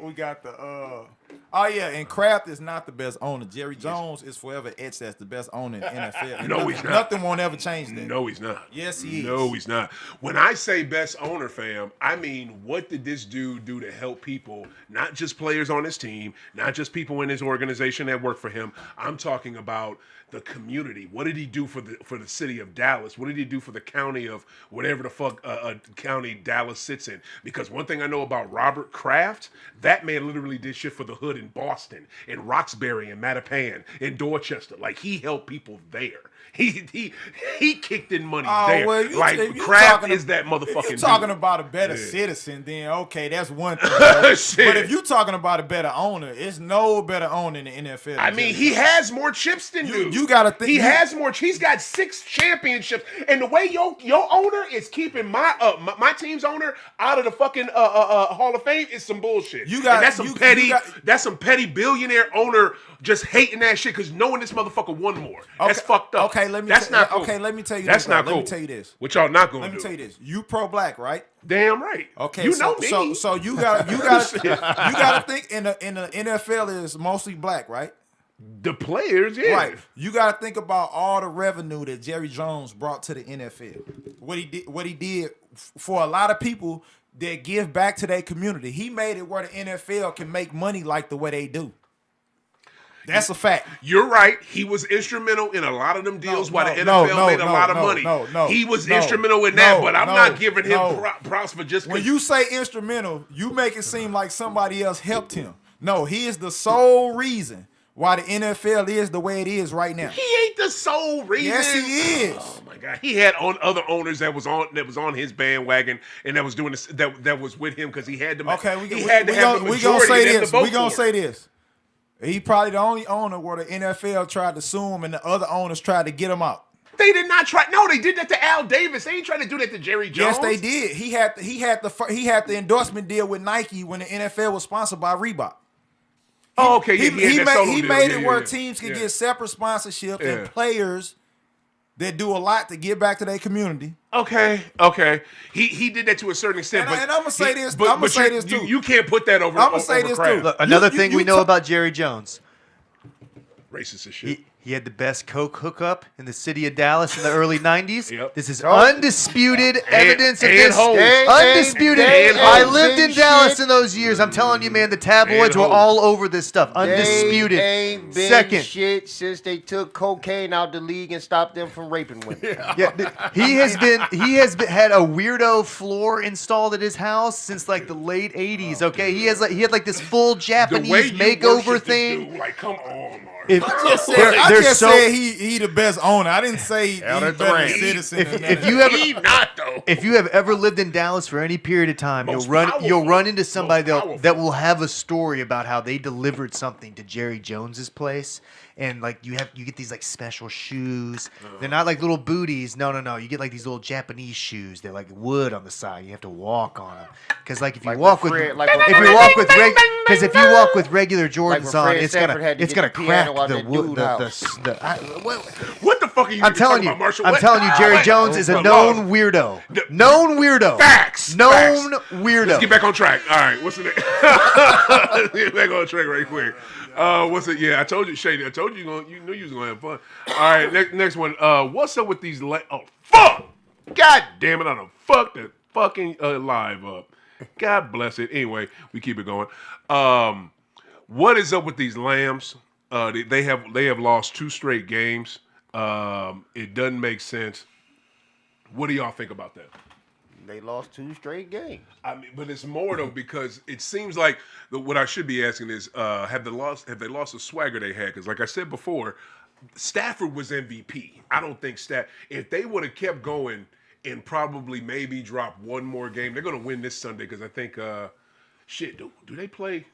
We got the and Kraft is not the best owner. Jerry Jones is forever etched as the best owner in the NFL. And No, he's not. Nothing won't ever change that. No, he's not. Yes, he is. No, he's not. When I say best owner, fam, I mean, what did this dude do to help people, not just players on his team, not just people in his organization that work for him. I'm talking about the community. What did he do for the city of Dallas? What did he do for the county of whatever the fuck county Dallas sits in? Because one thing I know about Robert Kraft, that man literally did shit for the hood in Boston, in Roxbury, in Mattapan, in Dorchester. Like he helped people there. He kicked in money there. Well, Like Kraft is that motherfucking If you're talking dude. about a better Yeah. citizen, then okay, that's one thing. But Shit. if you're talking about a better owner, it's no better owner in the NFL. I mean, he has more chips than dude. you gotta think he has more. He's got 6 championships, and the way your owner is keeping my team's owner out of the fucking Hall of Fame is some bullshit. You got- and that's some you petty. got- That's some petty billionaire owner just hating that shit because knowing this motherfucker won more. That's fucked up. Okay, let me. That's not cool. Okay, let me tell you. That's this, not bro. cool. Let me tell you this. What y'all not gonna Let do? me tell you this. You pro-black, right? Damn right. Okay, you so, know me. So you got you got to think in the NFL is mostly black, right? The players, yeah. Right. You got to think about all the revenue that Jerry Jones brought to the NFL. What he did for a lot of people that give back to their community. He made it where the NFL can make money like the way they do. That's a fact. You're right. He was instrumental in a lot of them deals while the no, NFL made a lot of money. He was instrumental in that, but I'm not giving him props for just when you say instrumental, you make it seem like somebody else helped him. No, he is the sole reason why the NFL is the way it is right now. He ain't the sole reason. Yes, he is. Oh my God, he had other owners that was on his bandwagon and that was doing this, that was with him because he had to. Okay, he had to have the majority of them to vote we gonna for. say this. He probably the only owner where the NFL tried to sue him and the other owners tried to get him out. They did not try. No, they did that to Al Davis. They ain't trying to do that to Jerry Jones. Yes, they did. He had the endorsement deal with Nike when the NFL was sponsored by Reebok. Oh, okay. Yeah, He made it where teams could get separate sponsorship and players that do a lot to give back to their community. Okay. He did that to a certain extent. And I'm gonna say this. But, I'm gonna say this too. You can't put that over. I'm gonna say this Kraft. too. Look, another thing we know about Jerry Jones. Racist as shit. He had the best coke hookup in the city of Dallas in the early 90s. Yep. This is undisputed evidence of this. hoes. Undisputed. And I hoes. lived in Shit. Dallas in those years. I'm telling you, man, the tabloids were hoes. all over this stuff. Undisputed. They ain't been Second. shit since they took cocaine out the league and stopped them from raping women. He has had a weirdo floor installed at his house since like the late 80s. Okay, he had like this full The Japanese way you makeover worship this thing. dude, like, come on, Marvin. I just said he the best owner. I didn't say he's better than Citizen. If you have ever lived in Dallas for any period of time, Most you'll run into Most somebody powerful. that will have a story about how they delivered something to Jerry Jones's place, and like you get these like special shoes. They're not like little booties. No. You get like these little Japanese shoes. They're like wood on the side. You have to walk on them because like if you walk with regular Jordans on, Fred it's Sanford had to gonna get the crack piano out the that wood. dude house. What the fuck are you I'm telling talking you, about, Marshall? I'm What? telling you, Jerry What? Jones is a Well, known weirdo. Known weirdo. Facts. Known Facts. weirdo. Let's get back on track. All right, what's the name? Let's get back on track right quick. What's it? Yeah, I told you, Chey. I told you, you knew you was gonna have fun. All right, next one. What's up with these? Oh fuck! God damn it! I done fucked the fucking live up. God bless it. Anyway, we keep it going. What is up with these Lambs? They have lost 2 straight games. It doesn't make sense. What do y'all think about that? They lost 2 straight games. I mean, but it's more though because it seems like what I should be asking is, have they lost the swagger they had? Because like I said before, Stafford was MVP. I don't think if they would have kept going and probably maybe dropped one more game, they're gonna win this Sunday because I think do they play?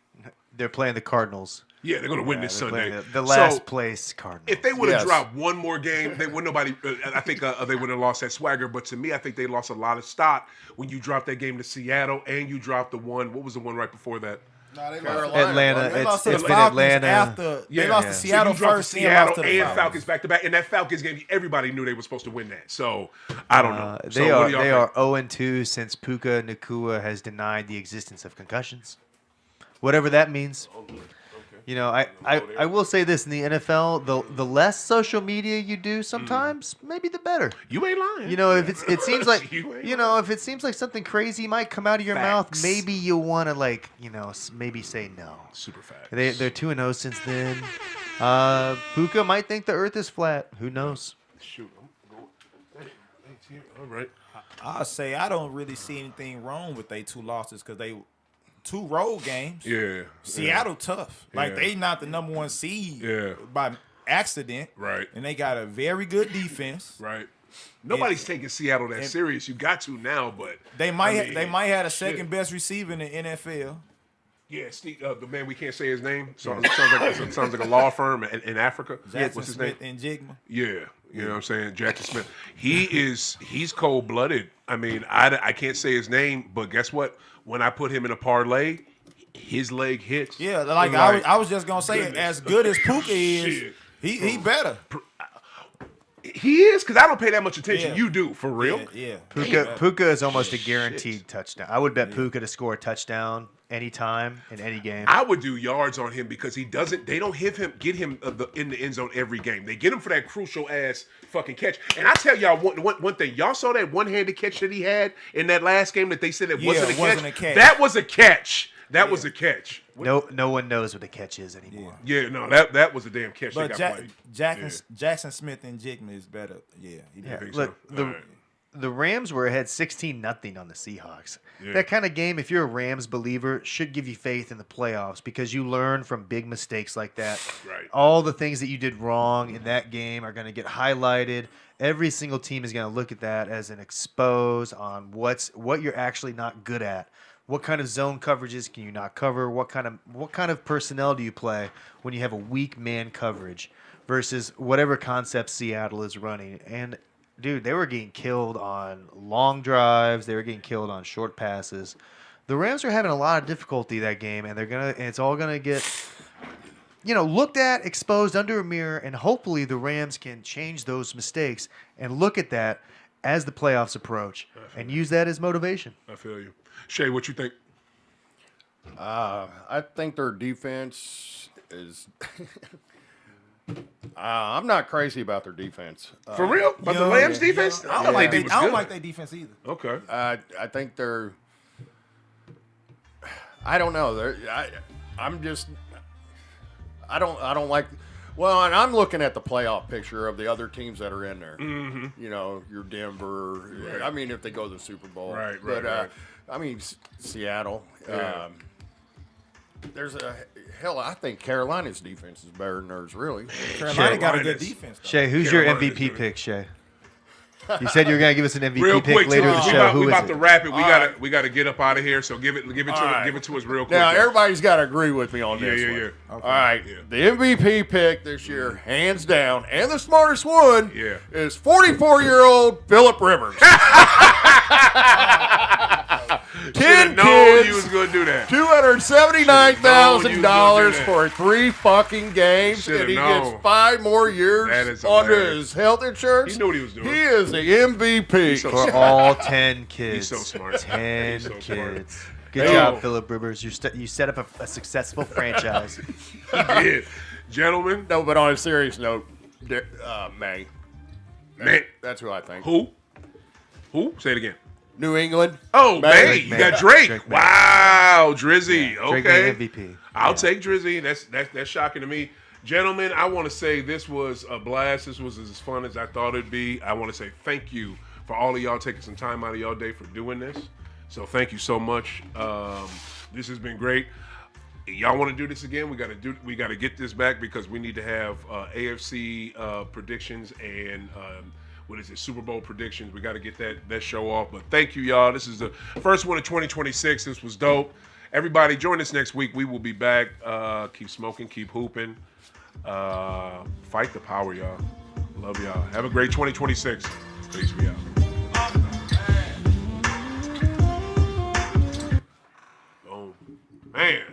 They're playing the Cardinals. Yeah, they're gonna win this They're Sunday. playing the last place Cardinals. If they would have dropped one more game, they would nobody. I think they would have lost that swagger. But to me, I think they lost a lot of stock when you dropped that game to Seattle and you dropped the one. What was the one right before that? Atlanta. They lost to It's the been Falcons Atlanta. after they lost to Seattle so you dropped first, to Seattle and lost to the and Falcons. Falcons back to back, and that Falcons game, everybody knew they were supposed to win that. So I don't know. So They what do y'all are think? 0-2 since Puka Nacua has denied the existence of concussions. Whatever that means. You know, I will say this in the NFL: the less social media you do, sometimes maybe the better. You ain't lying. You know, if it seems like You if it seems like something crazy might come out of your Facts. mouth, maybe you want to maybe say no. Super fast. They're 2-0 since then. Puka might think the Earth is flat. Who knows? Shoot, I'm going. All right. I'll say I don't really see anything wrong with they 2 losses because they 2 road games. Yeah. Seattle tough. Like Yeah. they not the number 1 seed by accident. Right. And they got a very good defense. Right. Nobody's taking Seattle that serious. You got to now, but They might I mean, have the second best receiver in the NFL. Yeah, Steve, the man, we can't say his name. Sounds like a law firm in Africa. Jackson What's his Smith name? and Jigma. Yeah, you know what I'm saying? Jackson Smith. He's cold-blooded. I mean, I can't say his name, but guess what? When I put him in a parlay, his leg hits. Yeah, like I was just gonna say, as good as Puka is, he better. He is, because I don't pay that much attention. Yeah. You do, for real? Yeah. Puka is almost a guaranteed touchdown. I would bet Puka to score a touchdown anytime in any game. I would do yards on him because they don't get him in the end zone every game. They get him for that crucial ass fucking catch. And I tell y'all one thing. Y'all saw that one-handed catch that he had in that last game that they said it wasn't a catch? That was a catch. That was a catch. No one knows what a catch is anymore. Yeah, no, that was a damn catch. But that got played. Jackson Smith and Jigma is better. Yeah, Look, the Rams were ahead 16-0 on the Seahawks. Yeah. That kind of game, if you're a Rams believer, should give you faith in the playoffs because you learn from big mistakes like that. Right. All the things that you did wrong in that game are going to get highlighted. Every single team is going to look at that as an expose on what you're actually not good at. What kind of zone coverages can you not cover? What kind of personnel do you play when you have a weak man coverage versus whatever concept Seattle is running? And dude, they were getting killed on long drives. They were getting killed on short passes. The Rams are having a lot of difficulty that game, and it's all gonna get looked at, exposed under a mirror, and hopefully the Rams can change those mistakes and look at that as the playoffs approach and use that as motivation. I feel you. Shay, what you think? I think their defense is. I'm not crazy about their defense. For real? But the Rams' defense? I don't like their defense either. Okay. I think they're. I don't know. I'm just. I don't like. Well, and I'm looking at the playoff picture of the other teams that are in there. Mm-hmm. You know, your Denver. Right. I mean, if they go to the Super Bowl. Right. I mean, Seattle. Yeah. There's I think Carolina's defense is better than theirs, really. Carolina got a good defense, though. Shay, who's your MVP pick, Shay? You said you were gonna give us an MVP real pick quick, later in the show. we Who about is to it? wrap it. We got to get up out of here. So give it to us real quick. Now everybody's got to agree with me on this. Yeah. one. Okay. All right, the MVP pick this year, hands down, and the smartest one, is 44-year-old Phillip Rivers. 10 kids, you was gonna do that. $279,000 for 3 fucking games, Should've and he known. gets 5 more years on his health insurance. He knew what he was doing. He is the MVP For all 10 kids. He's so smart. 10 He's so kids. smart. Good job, Phillip Rivers. You set up a successful franchise. He did. Gentlemen. No, but on a serious note, May. Man. That's who I think. Who? Say it again. New England. Oh, May. Drake You May. got Drake. Drake May. Wow, Drizzy. Yeah, Drake okay. May MVP. I'll take Drizzy. That's shocking to me. Gentlemen, I want to say this was a blast. This was as fun as I thought it'd be. I want to say thank you for all of y'all taking some time out of y'all day for doing this. So thank you so much. This has been great. Y'all want to do this again? We got to get this back because we need to have AFC predictions and Super Bowl predictions. We got to get that show off. But thank you, y'all. This is the first one of 2026. This was dope. Everybody, join us next week. We will be back. Keep smoking, keep hooping. Fight the power, y'all. Love y'all. Have a great 2026. Peace. We out. Oh, man.